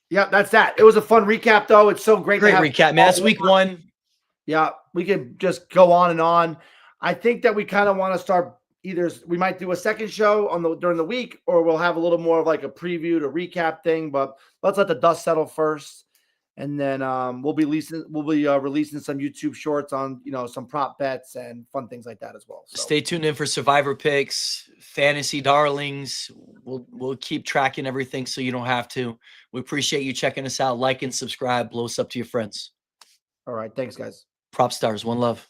yeah, that's that. It was a fun recap, though. It's so great. Great recap, man. That's week 1. Yeah, we could just go on and on. I think that we kind of want to start we might do a second show during the week, or we'll have a little more of like a preview to recap thing. But let's let the dust settle first, and then we'll be releasing some YouTube shorts on some prop bets and fun things like that as well. So stay tuned in for Survivor picks, fantasy darlings. We'll keep tracking everything so you don't have to. We appreciate you checking us out. Like and subscribe. Blow us up to your friends. All right, thanks, guys. Prop stars, one love.